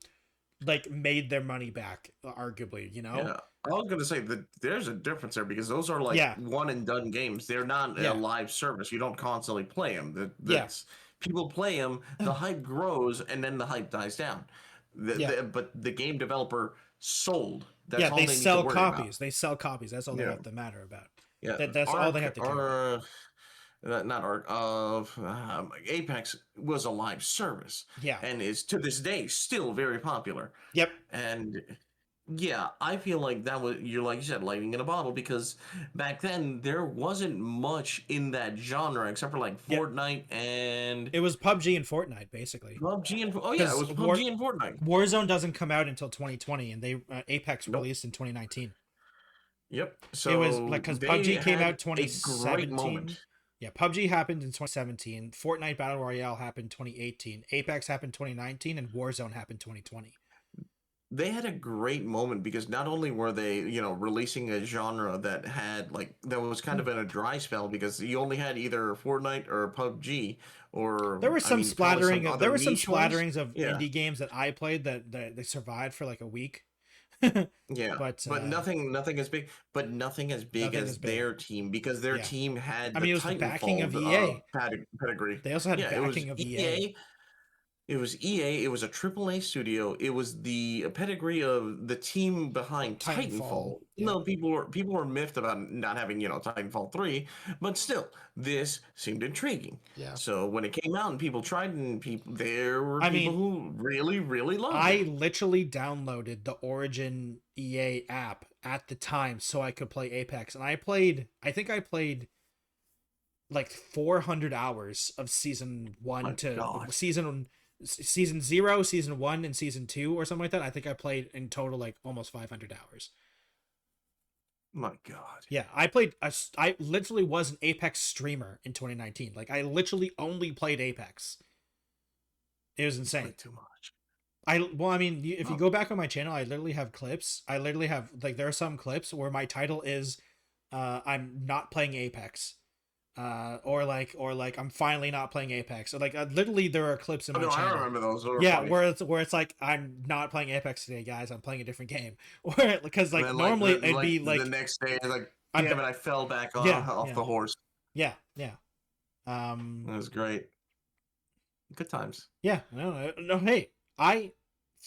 like made their money back, arguably, you know. yeah. I was gonna say that there's a difference there because those are like Yeah. one and done games. They're not a Yeah. live service. You don't constantly play them. Yeah. That's people play them. The hype grows and then the hype dies down. Yeah. But the game developer sold. Yeah, That's all they they need to sell worry about. copies. They sell copies. That's all they Yeah, have to matter about. yeah. That's all they have Arc to care about. or not Arc of Apex was a live service Yeah. and is to this day still very popular. Yep. And yeah, I feel like that was you're like you said, lightning in a bottle because back then there wasn't much in that genre except for like Yep. Fortnite and It was PUBG and Fortnite basically. PUBG and oh yeah, it Because was PUBG and Fortnite. Warzone doesn't come out until 2020, and they Apex Nope. released in 2019. Yep. It was like So because they PUBG came out had a great 2017. moment. Yeah, PUBG happened in 2017. Fortnite Battle Royale happened 2018. Apex happened 2019, and Warzone happened 2020. They had a great moment because not only were they, releasing a genre that had like that was kind of in a dry spell because you only had either Fortnite or PUBG or There was I some mean probably some there other was some niche ones. splatterings of Yeah. indie games that I played that they survived for like a week. Yeah, But but nothing as big, but nothing as big nothing as is big. their team because their Yeah. team had I the mean, it was the backing of Titanfall EA. pedigree. They also had Yeah, it was backing of EA. EA. It was EA. It was a AAA studio. It was the pedigree of the team behind Titanfall. Titanfall. Yep. No, people were miffed about not having Titanfall 3, but still, this seemed intriguing. Yeah. So when it came out and people tried, and there were I people mean, who really really loved I it. literally downloaded the Origin EA app at the time so I could play Apex, and I think I played like 400 hours of season 1 My to God, season 0, season 1, and season 2, or something like that. I think I played in total like almost 500 hours. my God. Yeah, I literally was an Apex streamer in 2019. Like I literally only played Apex. It was You play insane. too much. Well, I mean, if you Oh, go back on my channel, I literally have clips. I literally have like there are some clips where my title is I'm not playing Apex. Or like I'm finally not playing Apex. Or like literally there are clips in oh, my no, I channel. remember those. They were Yeah, funny. where it's like I'm not playing Apex today, guys. I'm playing a different game. Or because And like then normally it'd be the like next day, like, I'm damn it, I fell back yeah, off yeah, the horse. yeah, yeah. It was great. Good times. Yeah, no, hey, I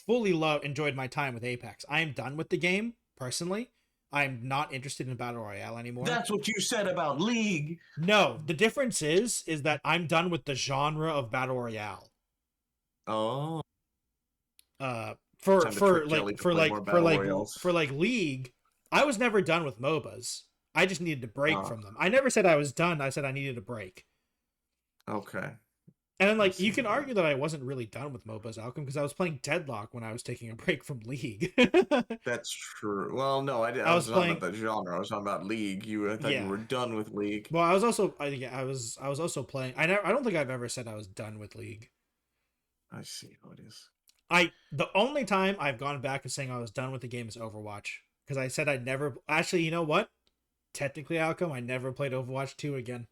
fully enjoyed my time with Apex. I am done with the game personally. I'm not interested in battle royale anymore. That's what you said about League. No, the difference is that I'm done with the genre of battle royale. Oh, For time to trick Jelly to play more battle royales. League, I was never done with MOBAs. I just needed to break Uh, from them. I never said I was done. I said I needed a break. okay. And then, I like, you see. can argue that I wasn't really done with MOBAs, Alchem, because I was playing Deadlock when I was taking a break from League. That's true. Well, no, I I was was talking playing, about the genre. I was talking about League. I thought you yeah. were done with League. Well, I was also, yeah, I was also playing. I don't think I've ever said I was done with League. I see how it is. The only time I've gone back and saying I was done with the game is Overwatch, because I said I'd never. Actually, you know what? Technically, Alchem, I never played Overwatch 2 again.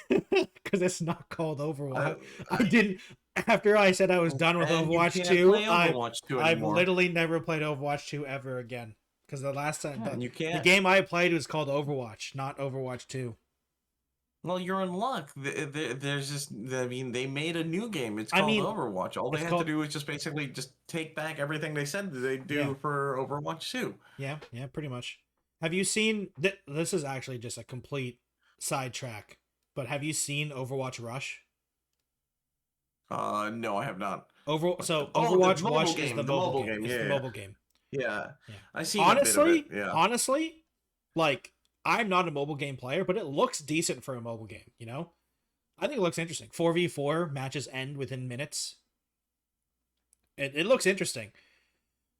Because it's not called I, Overwatch. I didn't. After I said I was done with and you Overwatch can't 2, play Overwatch 2 I've anymore. literally never played Overwatch 2 ever again. Because the last time Yeah, and you the can't. game I played was called Overwatch, not Overwatch 2. Well, you're in luck. There's just, I mean, they made a new game. It's I called mean, Overwatch. All they it's had to called do was just basically just take back everything they said they'd yeah, do for Overwatch 2. yeah, pretty much. Have you seen this is actually just a complete sidetrack, but have you seen Overwatch Rush? No, I have not. So Oh, the Overwatch mobile Rush is game. the The mobile mobile game. game. It's the Yeah, mobile game. yeah. Yeah. Yeah. I seen a bit of it. Yeah. Honestly, like I'm not a mobile game player, but it looks decent for a mobile game, you know? I think it looks interesting. 4v4 matches end within minutes. It looks interesting.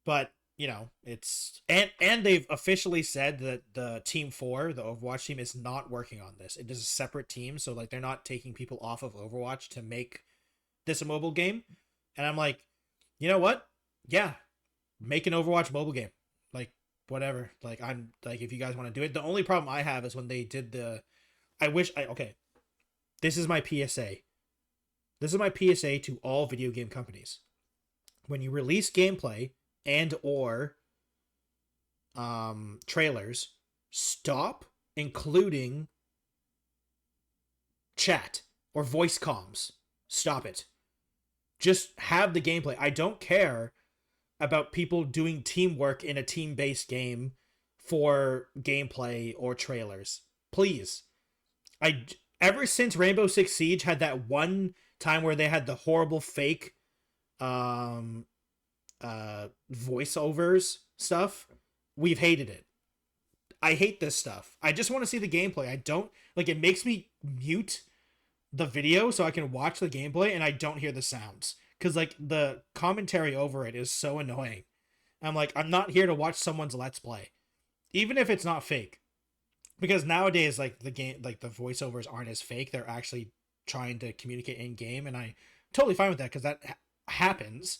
But, you know, it's and they've officially said that the team 4, the Overwatch team, is not working on this. It is a separate team, so like they're not taking people off of Overwatch to make this a mobile game. And I'm like, you know what? Yeah, make an Overwatch mobile game. Like, whatever. Like, I'm like, if you guys want to do it. The only problem I have is when they did the. Okay. This is my PSA. This is my PSA to all video game companies. When you release gameplay and or trailers, stop including chat or voice comms. Stop it. Just have the gameplay. I don't care about people doing teamwork in a team-based game for gameplay or trailers. Please. I ever since Rainbow Six Siege had that one time where they had the horrible fake um voiceovers stuff, we've hated it. I hate this stuff. I just want to see the gameplay. I don't like it makes me mute the video so I can watch the gameplay and I don't hear the sounds cuz like the commentary over it is so annoying. I'm like I'm not here to watch someone's let's play even if it's not fake. Because nowadays like the game like the voiceovers aren't as fake. They're actually trying to communicate in game and I totally fine with that cuz that happens,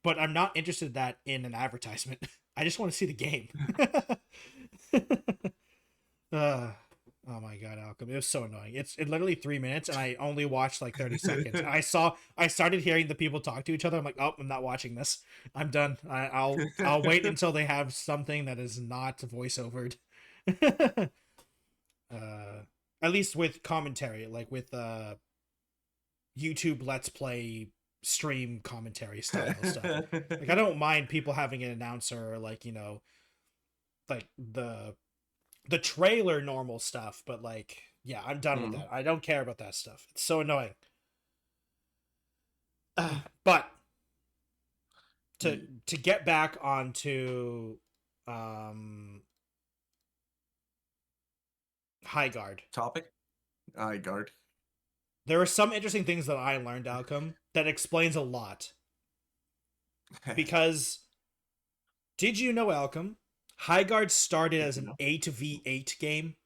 but I'm not interested in that in an advertisement. I just want to see the game. Oh my god, Alchem. It was so annoying. It literally 3 minutes and I only watched like 30 seconds. And I started hearing the people talk to each other. I'm like, oh, I'm not watching this. I'm done. I'll wait until they have something that is not voiceovered. uh at least with commentary, like with YouTube Let's Play stream commentary style stuff. Like I don't mind people having an announcer, like you know, like the trailer normal stuff, but like yeah, I'm done with that. I don't care about that stuff. It's so annoying. But to get back onto um Highgaurd. Topic? Highgaurd. There are some interesting things that I learned, Alchem, that explains a lot. Because did you know, Alchem, Highgaurd started as an 8v8 game?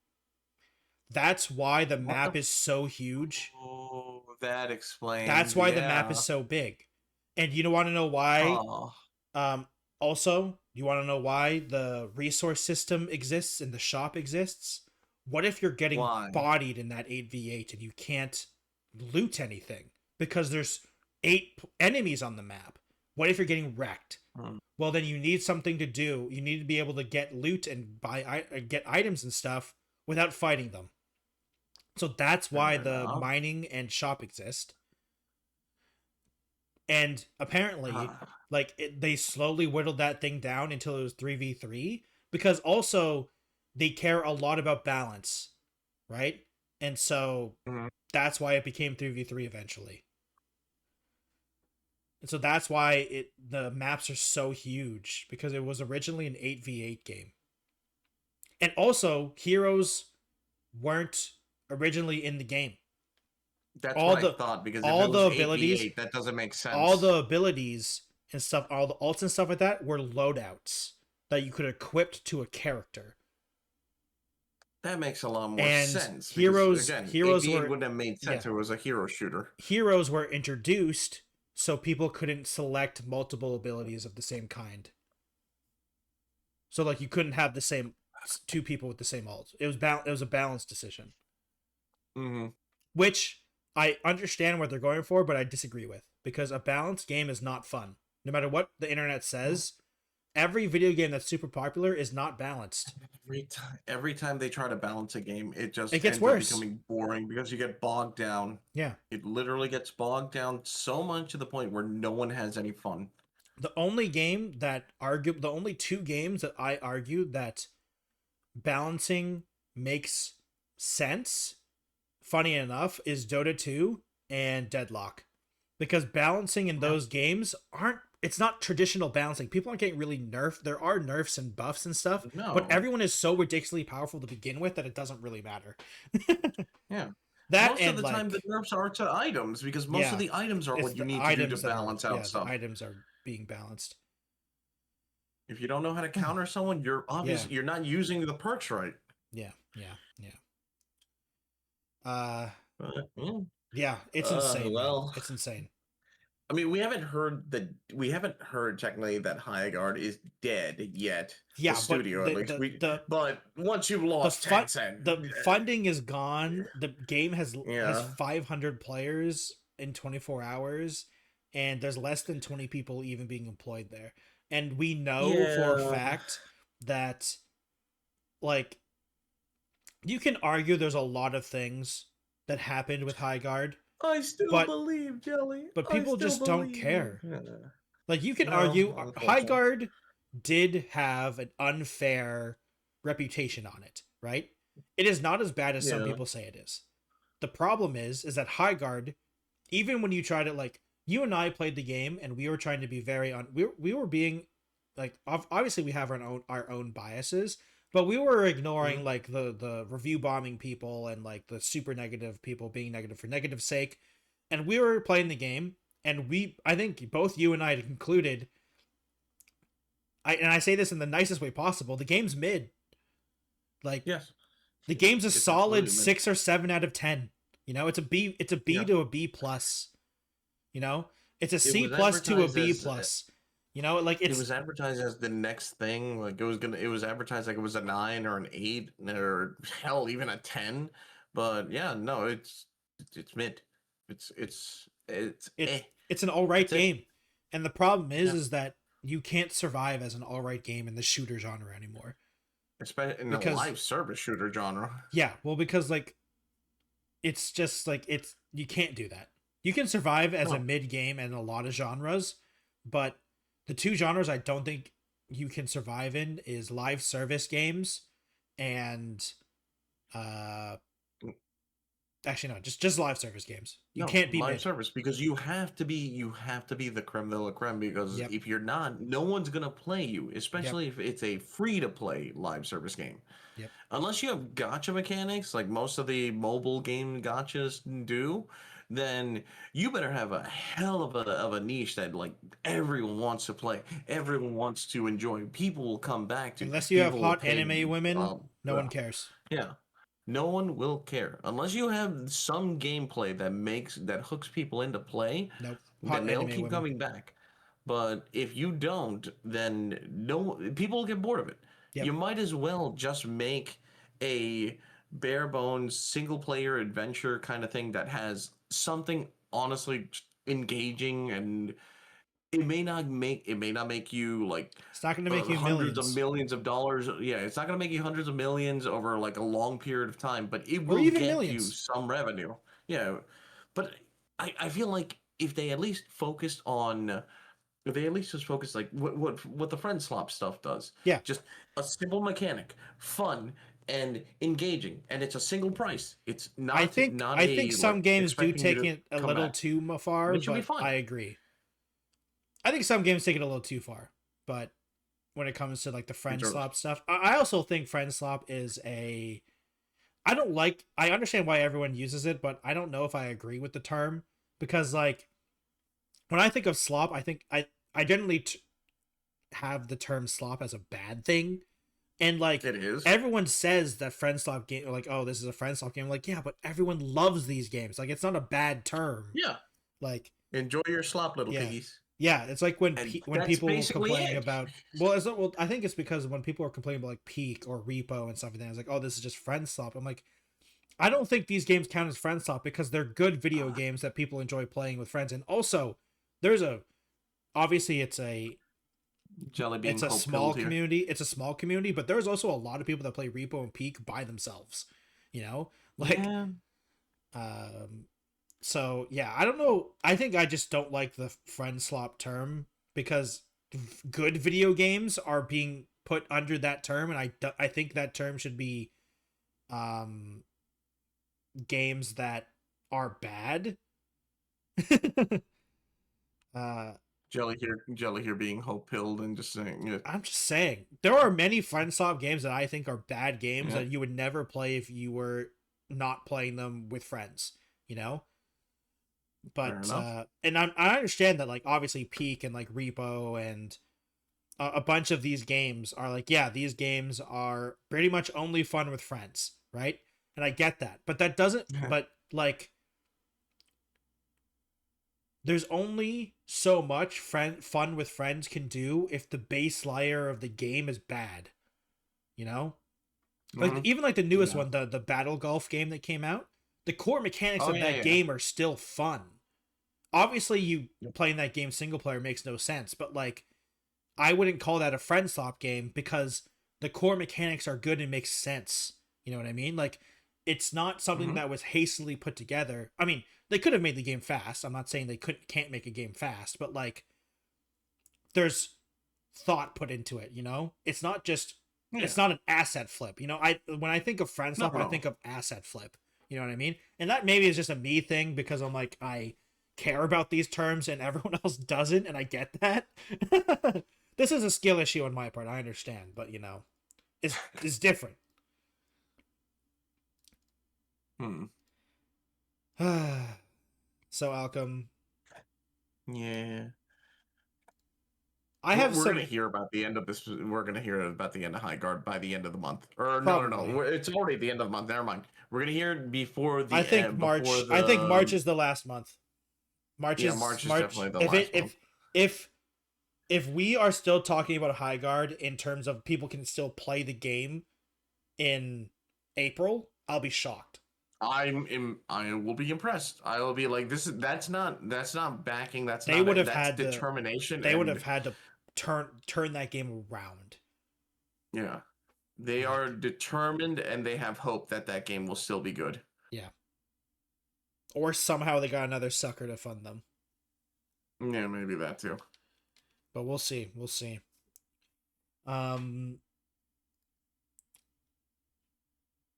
That's why the What map the? is so huge. Oh, that That's explains. why the map Yeah. is so big. And you want to know why? Oh, Also, you want to know why the resource system exists and the shop exists? What if you're getting why? bodied in that 8v8 and you can't loot anything because there's 8 enemies on the map? What if you're getting wrecked? Hmm. Well, then you need something to do. You need to be able to get loot and get items and stuff without fighting them. So that's why Fair the enough. mining and shop exist. And apparently, like they slowly whittled that thing down until it was 3v3 because also they care a lot about balance, right? And so Mhm. that's why it became 3v3 eventually. And so that's why the maps are so huge because it was originally an 8v8 game. And also, heroes weren't originally in the game. That's All what I the thought, because if all it was the abilities, 8v8, that doesn't make all sense. the abilities and stuff, all the ults and stuff like that were loadouts that you could equip to a character. That makes a lot more And sense, because heroes again, heroes 8v8 were wouldn't have made yeah, sense if it was a hero shooter. heroes were introduced so people couldn't select multiple abilities of the same kind. So like you couldn't have the same two people with the same ult. It was a balanced decision, Mm-hmm. which I understand what they're going for, but I disagree with, because a balanced game is not fun. No matter what the internet says, every video game that's super popular is not balanced. Every time they try to balance a game, it It just gets ends up worse. becoming boring, because you get bogged down. Yeah. It literally gets bogged down so much to the point where no one has any fun. The only two games that I argue that balancing makes sense, funny enough, is Dota 2 and Deadlock. Because balancing in Yeah. those games it's not traditional balancing. People aren't getting really nerfed. There are nerfs and buffs and stuff, but No. everyone is so ridiculously powerful to begin with that it doesn't really matter. Yeah. That Most of and the time, the like, nerfs are to items, because most of yeah, the items are it's what you the need to do to items that are, balance out yeah, the stuff. items are being balanced. If you don't know how to counter someone, Yeah, you're not using the perks right. yeah, yeah, yeah. Uh, Yeah. yeah, it's insane, man. Well, It's insane. I mean, we haven't heard technically that Highgaurd is dead yet. The Yeah, but studio, at least, but once you've the lost fun Tencent, the funding is gone. The game has yeah, 500 players in 24 hours, and there's less than 20 people even being employed there. And we know for a yeah, fact that, like, you can argue there's a lot of things that happened with Highguard, I still but believe, Jelly. I people still just don't believe. care. Yeah. Like, you can No, argue unfortunately. Highguard did have an unfair reputation on it, right? It is not as bad as some Yeah. people say it is. The problem is that Highguard, even when you try to, like, you and I played the game and we were trying to be very we were being like, obviously we have our own biases, but we were ignoring Mhm. like the review bombing people and like the super negative people being negative for negative sake, and we were playing the game, and I think both you and I concluded, and I say this in the nicest way possible, the game's mid. Like, Yes, the game's a it's solid absolutely meant. 6 or 7 out of 10. You know, it's a B Yeah, to a B plus. You know, it's a it C was plus to a advertised B as plus. You know, like, it was advertised as the next thing. Like it was advertised like it was a 9 or an 8, or hell, even a 10. But yeah, no, it's mid. It's it's it's an all right That's it. game, and the problem Yeah, is that you can't survive as an all right game in the shooter genre anymore, especially in the because live service shooter genre. yeah, well, because like, it's just like, you can't do that. You can survive as a No, mid game in a lot of genres, but the two genres I don't think you can survive in is live service games and uh actually no, just live service games. You no, can't be live mid. service, because you have to be the creme de la creme, because Yep. if you're not, no one's gonna play you, Yep. especially if it's a free to play live service game. Yep. Unless you have gotcha mechanics like most of the mobile game gotchas do, then you better have a hell of a niche that like everyone wants to play, everyone wants to enjoy. People will come back to. Unless you have People will hot pay. anime women, no Uh, one cares. yeah, no one will care unless you have some gameplay that hooks people into play. Nope. Then Hot they'll anime keep women. coming back. But if you don't, then no people will get bored of it. Yep. You might as well just make a bare bones single player adventure kind of thing that has something honestly engaging, and it may not make you like It's not going to make you hundreds of millions millions of dollars. Yeah, it's not going to make you hundreds of millions over like a long period of time, but it or will even get you millions. some revenue. Yeah, but I feel like if they at least focused on if they at least just focus like what the friend swap stuff does, Yeah. just a simple mechanic, fun and engaging, and it's a single price. It's not I think a some like games do expecting you take to it a come little back. too far, It should be but I fun. agree. I think some games take it a little too far, but when it comes to like the In friend terms, slop stuff, I also think friend slop is I don't like. I understand why everyone uses it, but I don't know if I agree with the term because like when I think of slop, I think I generally have the term slop as a bad thing, and like It is. everyone says that friend slop game, like oh this is a friend slop game. I'm like yeah, but everyone loves these games. Like it's not a bad term. Yeah. Like Enjoy your slop, little yeah. piggies. Yeah, it's like when And when that's people were basically complaining it. about well, it's not, well, I think it's because when people were complaining about like Peak or Repo and stuff like that, it's like, oh, this is just friend slop. I'm like, I don't think these games count as friend slop because they're good video games that people enjoy playing with friends. And also, there's a obviously Jelly being it's a hope small pilled here. community. It's a small community, but there's also a lot of people that play Repo and Peak by themselves. You know, like Yeah. um, so yeah, I don't know. I think I just don't like the friend slop term because good video games are being put under that term, and I think that term should be um games that are bad. uh Jelly here being hope pilled and just saying, yeah, I'm just saying there are many friend swap games that I think are bad games yeah, that you would never play if you were not playing them with friends, you know. fair But enough. and I understand that like obviously Peak and like Repo and a bunch of these games are like yeah these games are pretty much only fun with friends, right? And I get that, but that doesn't, but like there's only so much fun with friends can do if the base layer of the game is bad, you know. Like Hmm. even like the newest Yeah. one, the battle golf game that came out, the core mechanics Oh of yeah, that yeah. game are still fun. Obviously you Yep. playing that game single player makes no sense, but like I wouldn't call that a friend swap game because the core mechanics are good and make sense. You know what I mean? Like it's not something Hmm. that was hastily put together. I mean, they could have made the game fast. I'm not saying they can't make a game fast, but like there's thought put into it, you know? It's not just it's Yeah. not an asset flip. You know, I when I think of friend No, swap, I think no. of asset flip. You know what I mean? And that maybe is just a me thing because I'm like I care about these terms and everyone else doesn't, and I get that. This is a skill issue on my part, I understand, but you know, it's different. Hmm. So Alchem, Yeah. I have We're gonna some hear about the end of this. We're gonna hear about the end of Highgaurd by the end of the month. Or no, no, no. probably. It's already the end of the month. Never mind. We're gonna hear it before I the think before March. I think March the is the last month. March yeah. is March is March. definitely the If it last month. if if we are still talking about Highguard in terms of people can still play the game in April, I'll be shocked. I will be impressed. I will be like this is that's not backing. That's They not would it. have That's had to determination they would and have had to turn that game around. yeah. They are Like, determined and they have hope that that game will still be good. yeah. Or somehow they got another sucker to fund them. Yeah, maybe that too. But we'll see. We'll see. Um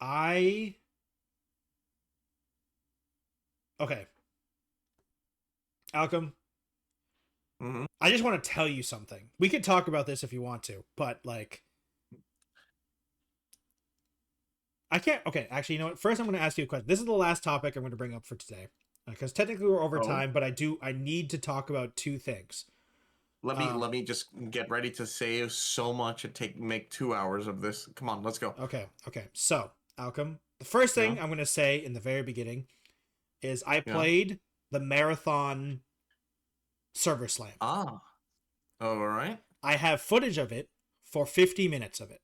I okay. Alchem, Hmm. I just want to tell you something. We could talk about this if you want to, but like I can't. Okay, actually, you know what? First, I'm going to ask you a question. This is the last topic I'm going to bring up for today, because technically we're over Oh, time. But I need to talk about two things. let Um. me just get ready to save so much and make 2 hours of this. Come on, let's go. Okay. Okay. So, Alchem, the first Yeah, thing I'm going to say in the very beginning is I yeah. played the marathon server slam. Ah, all right. I have footage of it for 50 minutes of it.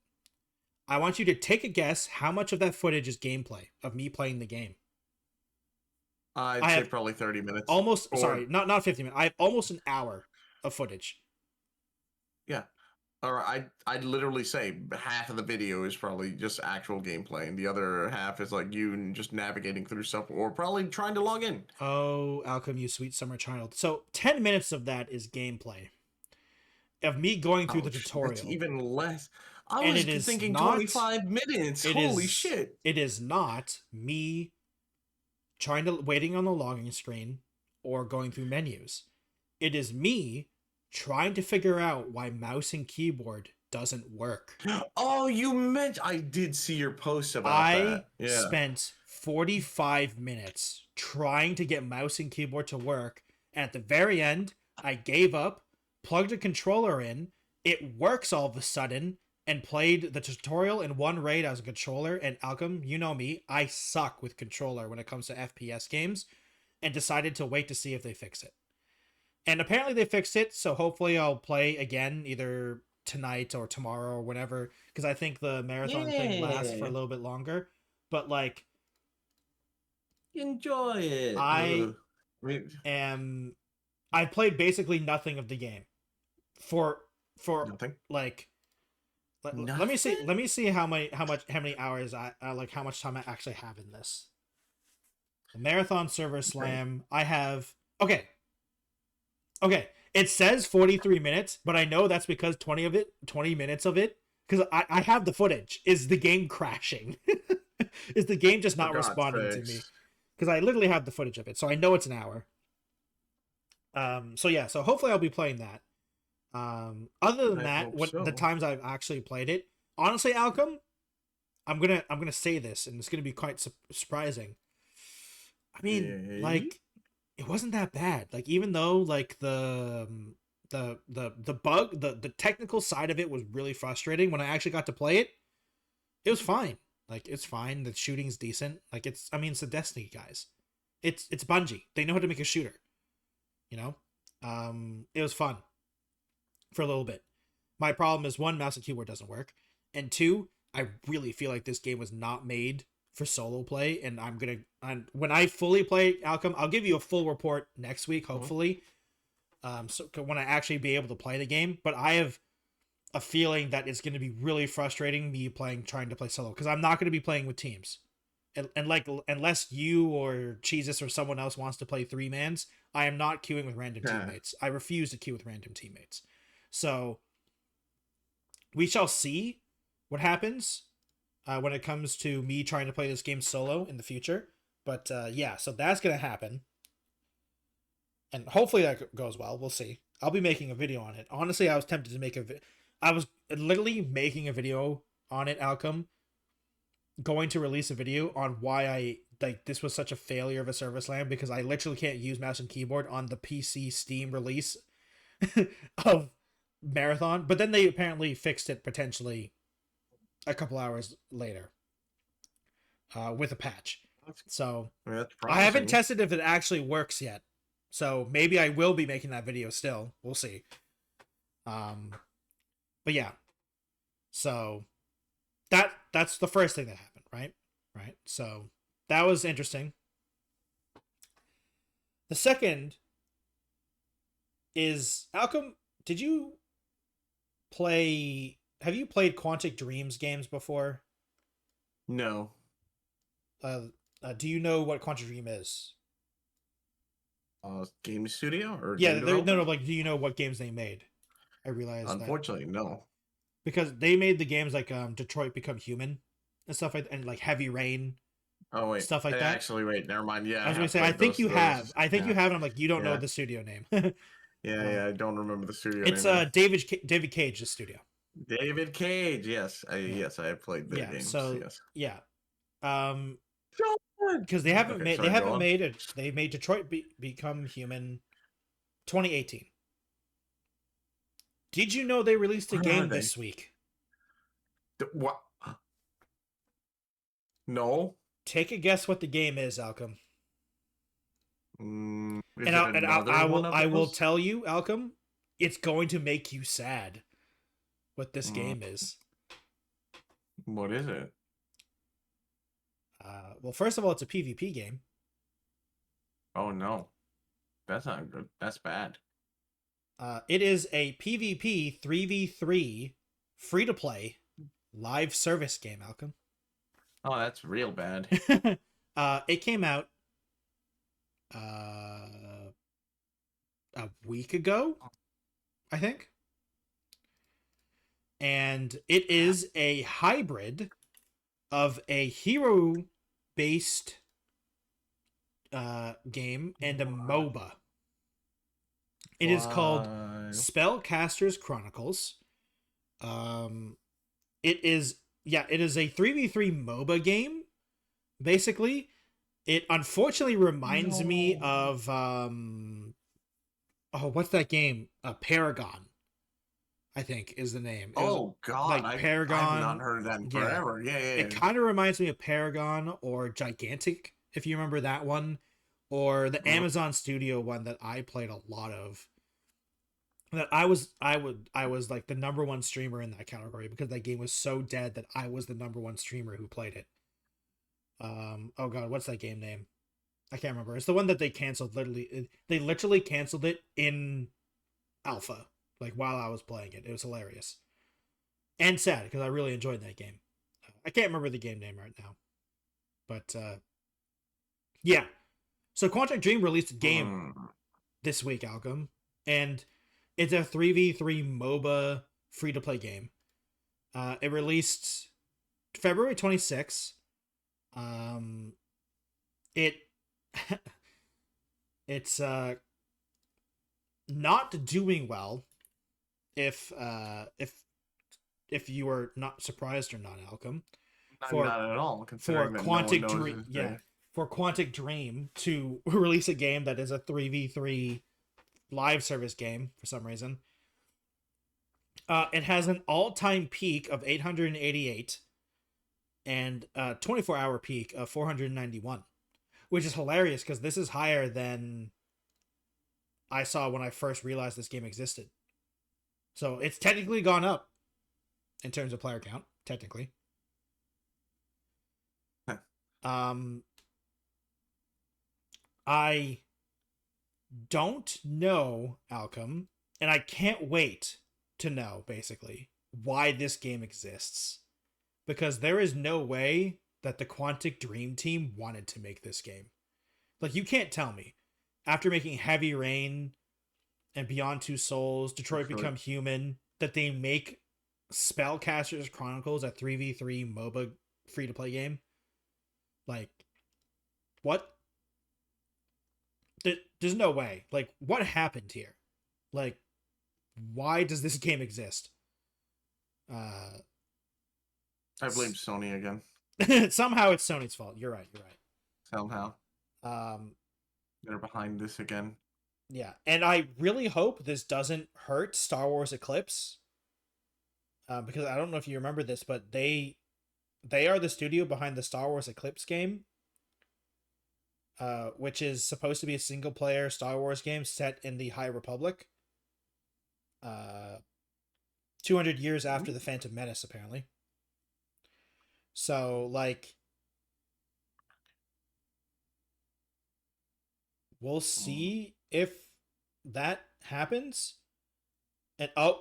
I want you to take a guess how much of that footage is gameplay of me playing the game. I'd I say have probably 30 minutes. almost Or sorry, not 50 minutes. I have almost an hour of footage. yeah. Or I'd literally say half of the video is probably just actual gameplay, and the other half is like you just navigating through stuff, or probably trying to log in. Oh, Alchem, you sweet summer child. So 10 minutes of that is gameplay of me going through the Ouch, that's tutorial. even less. I And was it is thinking not 25 minutes. it Holy is shit. it is not me trying to waiting on the login screen or going through menus. It is me trying to figure out why mouse and keyboard doesn't work. Oh, I did see your post about I that. Yeah. spent 45 minutes trying to get mouse and keyboard to work, and at the very end, I gave up, plugged a controller in, it works all of a sudden, and played the tutorial in one raid as a controller. And Alchem, you know me, I suck with controller when it comes to FPS games, and decided to wait to see if they fix it. And apparently they fixed it, so hopefully I'll play again either tonight or tomorrow or whenever, because I think the marathon thing lasts for a Yeah. little bit longer. But like, Enjoy it. I Wait, am, I've played basically nothing of the game for nothing. like, Nothing. let me see how many hours I like, how much time I actually have in this. The marathon server Okay. slam. I have, okay. It says 43 minutes, but I know that's because 20 minutes of it, because I have the footage. Is the game crashing? Is the game just For not God's responding to me? sakes. Because I literally have the footage of it, so I know it's an hour. So yeah, so hopefully I'll be playing that. Other than I that, hope what the so. times I've actually played it, honestly, Alchem, I'm gonna say this, and it's gonna be quite surprising. I mean, Yay. like, it wasn't that bad. Like, even though like the bug, the technical side of it was really frustrating, when I actually got to play it, it was fine. Like, it's fine. The shooting's decent. Like, it's, I mean, it's the Destiny guys. It's Bungie. They know how to make a shooter. You know, it was fun for a little bit. My problem is, one, mouse and keyboard doesn't work, and two, I really feel like this game was not made for solo play. And when I fully play Alchem, I'll give you a full report next week, Mhm. hopefully. So when I actually be able to play the game, but I have a feeling that it's going to be really frustrating me trying to play solo, because I'm not going to be playing with teams. And like, unless you or Jesus or someone else wants to play three mans, I am not queuing with random Yeah. teammates. I refuse to queue with random teammates. So we shall see what happens when it comes to me trying to play this game solo in the future. But yeah, so that's gonna happen, and hopefully that goes well. We'll see. I'll be making a video on it. Honestly, I was tempted to I was literally making a video on it, Alchem, going to release a video on why I like this was such a failure of a service land, because I literally can't use mouse and keyboard on the PC Steam release of Marathon. But then they apparently fixed it potentially a couple hours later with a patch. So I mean, that's I haven't promising. tested if it actually works yet. So maybe I will be making that video still. We'll see. But yeah. So that's the first thing that happened, right? Right. So that was interesting. The second is, Alchem, did you play have you played Quantic Dreams games before? No. Uh, do you know what Quantic Dream is? Game studio or Yeah, game no, developer? like, do you know what games they made? I realized that Unfortunately, no. because they made the games like Detroit Become Human and stuff like, and like Heavy Rain, Oh wait, stuff like that. actually, wait, never mind. Yeah, I I was gonna have say, I played think those. you have. Those, I think you yeah, have, and I'm like, you don't know yeah, the studio name. yeah, um, yeah. I don't remember the studio it's name though. David Cage's studio. David Cage. Yes, Yeah, I have played their yeah. games. So Yes. yeah, um, So good. because Okay, sorry. Go on. they made Detroit Become Human 2018. Did you know they released a Where are game they? this week? What? No. Take a guess what the game is, Alchem. Is And it another one of I will those? tell you, Alchem, it's going to make you sad what this Mm, game is. what is it? Well, first of all, it's a PvP game. Oh no, that's not good. That's bad. It is a PvP 3v3 free to play live service game, Alchem. Oh, that's real bad. It came out uh, a week ago, I think. And it is a hybrid of a hero based game and a MOBA. It is called Why? Spellcasters Chronicles. Um, it is it is a 3v3 MOBA game. Basically, it unfortunately reminds me No. of oh, what's that game? Paragon, I think is the name. It was Oh God, like I've not Paragon. heard of that in Yeah, forever. Yeah, yeah, it yeah. kind of reminds me of Paragon or Gigantic, if you remember that one, or the Mm. Amazon Studio one that I played a lot of. That I was like the number one streamer in that category because that game was so dead that I was the number one streamer who played it. Oh god, what's that game name? I can't remember. It's the one that they canceled. They literally canceled it in alpha, like while I was playing it. It was hilarious and sad because I really enjoyed that game. I can't remember the game name right now, but yeah. So Quantic Dream released a game Mm. this week, Alchem, and it's a 3v3 MOBA free to play game. It released February 26th. It it's not doing well if you are not surprised or not, Alchem. For Not at all, for considering that no one Quantic knows Dream, his yeah, face. for Quantic Dream to release a game that is a 3v3 live service game for some reason. It has an all-time peak of 888 and a 24-hour peak of 491, which is hilarious because this is higher than I saw when I first realized this game existed. So it's technically gone up in terms of player count, technically. Um, I don't know, Alchem, and I can't wait to know, basically, why this game exists. Because there is no way that the Quantic Dream team wanted to make this game. Like, you can't tell me. After making Heavy Rain and Beyond Two Souls, Detroit Actually, Become Human, that they make Spellcasters Chronicles a 3v3 MOBA free to play game? Like, what? There's no way. Like, what happened here? Like, why does this game exist? Uh, I blame Sony again. somehow it's Sony's fault. You're right. You're Somehow right. they're behind this again. Yeah, and I really hope this doesn't hurt Star Wars Eclipse, because I don't know if you remember this, but they are the studio behind the Star Wars Eclipse game, which is supposed to be a single player Star Wars game set in the High Republic, 200 years after the Phantom Menace, apparently. So, like, we'll see if that happens. And oh,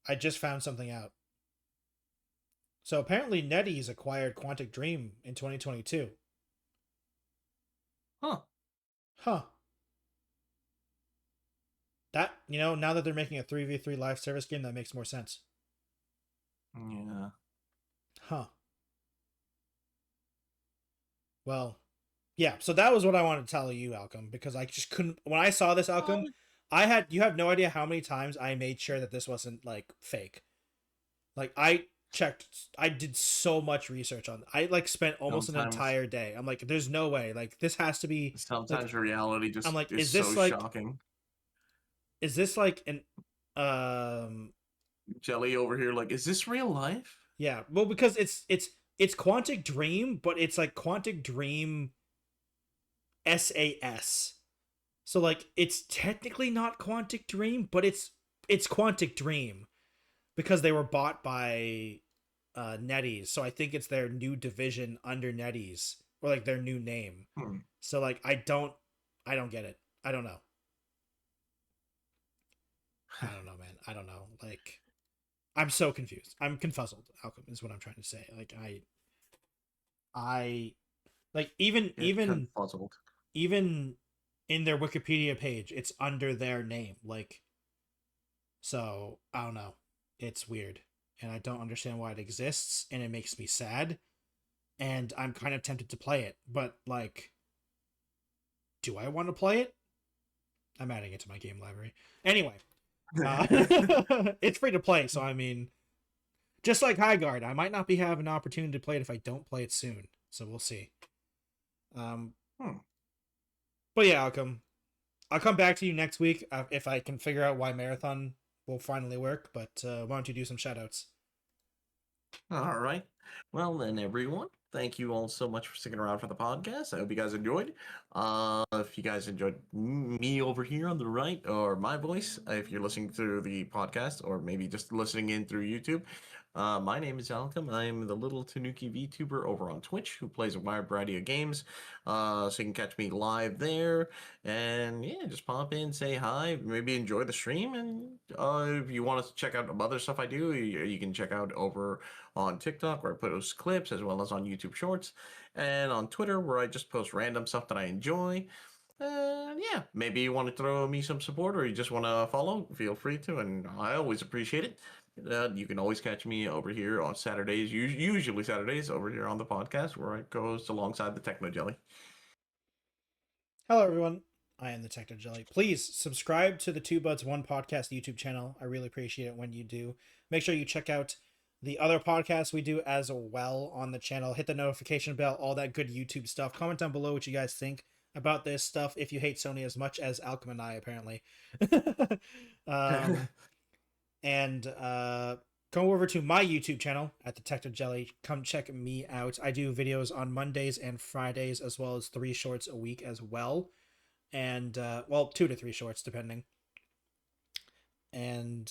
I just found something out. So apparently NetEase acquired Quantic Dream in 2022. Huh. Huh. That, now that they're making a 3v3 live service game, that makes more sense. Yeah. Huh. Well, yeah, so that was what I wanted to tell you, Alchem, because I just couldn't when I saw this, Alchem, you have no idea how many times I made sure that this wasn't like fake. Like I did so much research on I like spent almost an Sometimes, entire day. I'm like, there's no way. Like this has to be like sometimes reality I'm just like, is so shocking. is this like an um Jelly over here, like, is this real life? yeah, well because it's Quantic Dream, but it's like Quantic Dream SAS. So like it's technically not Quantic Dream, but it's Quantic Dream because they were bought by NetEase. So I think it's their new division under NetEase or like their new name. So like I don't get it. I don't know. I don't know, man. I don't know. Like I'm so confused. I'm confuzzled. Alchem is what I'm trying to say. Like I like Confuzzled. even in their Wikipedia page, it's under their name. Like, so I don't know. It's weird, and I don't understand why it exists, and it makes me sad. And I'm kind of tempted to play it, but like, do I want to play it? I'm adding it to my game library. Anyway, It's free to play, so I mean, just like Highgaurd, I might not be having an opportunity to play it if I don't play it soon. So we'll see. Um, Hmm. but yeah, I'll come back to you next week if I can figure out why marathon will finally work. But why don't you do some shoutouts? All right. Well, then, everyone, thank you all so much for sticking around for the podcast. I hope you guys enjoyed. If you guys enjoyed me over here on the right or my voice, if you're listening through the podcast or maybe just listening in through YouTube, my name is Alchem. I am the little Tanuki VTuber over on Twitch who plays a wide variety of games. So you can catch me live there. And yeah, just pop in, say hi, maybe enjoy the stream. And if you want to check out other stuff I do, you can check out over on TikTok where I post clips as well as on YouTube Shorts, and on Twitter where I just post random stuff that I enjoy. Yeah, maybe you want to throw me some support or you just want to follow, feel free to, and I always appreciate it. You can always catch me over here on Saturdays, usually Saturdays, over here on the podcast where I goes alongside the Techno Jelly. Hello, everyone. I am the TechnoJelly. Please subscribe to the Two Buds One Podcast YouTube channel. I really appreciate it when you do. Make sure you check out the other podcasts we do as well on the channel. Hit the notification bell, all that good YouTube stuff. Comment down below what you guys think about this stuff if you hate Sony as much as Alchem and I, apparently. um, and Go over to my YouTube channel at the TechnoJelly. Come check me out. I do videos on Mondays and Fridays, as well as 3 shorts a week as well. And well, 2 to 3 shorts depending. And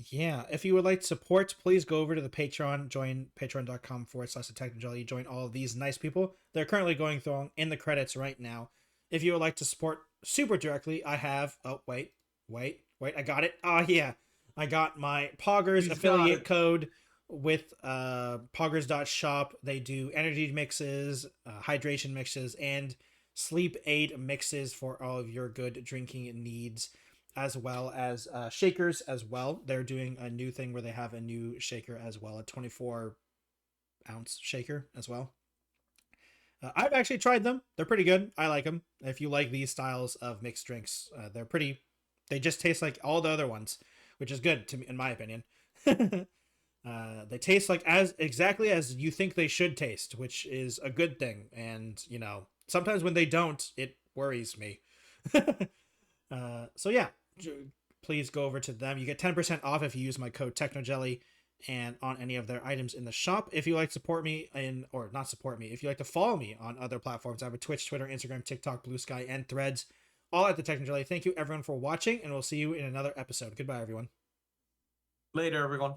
yeah, if you would like support, please go over to the Patreon, join patreon.com/TheTechnoJelly. Join all of these nice people. They're currently going through in the credits right now. If you would like to support super directly, I have, oh, wait, I got it. Yeah, I got my Poggers He's affiliate code with poggers.shop. They do energy mixes, hydration mixes, and sleep aid mixes for all of your good drinking needs, as well as shakers as well. They're doing a new thing where they have a new shaker as well, a 24-ounce shaker as well. I've actually tried them. They're pretty good. I like them. If you like these styles of mixed drinks, they're pretty. They just taste like all the other ones, which is good to me, in my opinion. They taste like exactly as you think they should taste, which is a good thing. And you know, sometimes when they don't, it worries me. So yeah, please go over to them. You get 10% off if you use my code TechnoJelly and on any of their items in the shop. If you like to support me or not support me, if you like to follow me on other platforms, I have a Twitch, Twitter, Instagram, TikTok, Blue Sky, and Threads, all at the TechnoJelly. Thank you everyone for watching, and we'll see you in another episode. Goodbye, everyone. Later, everyone.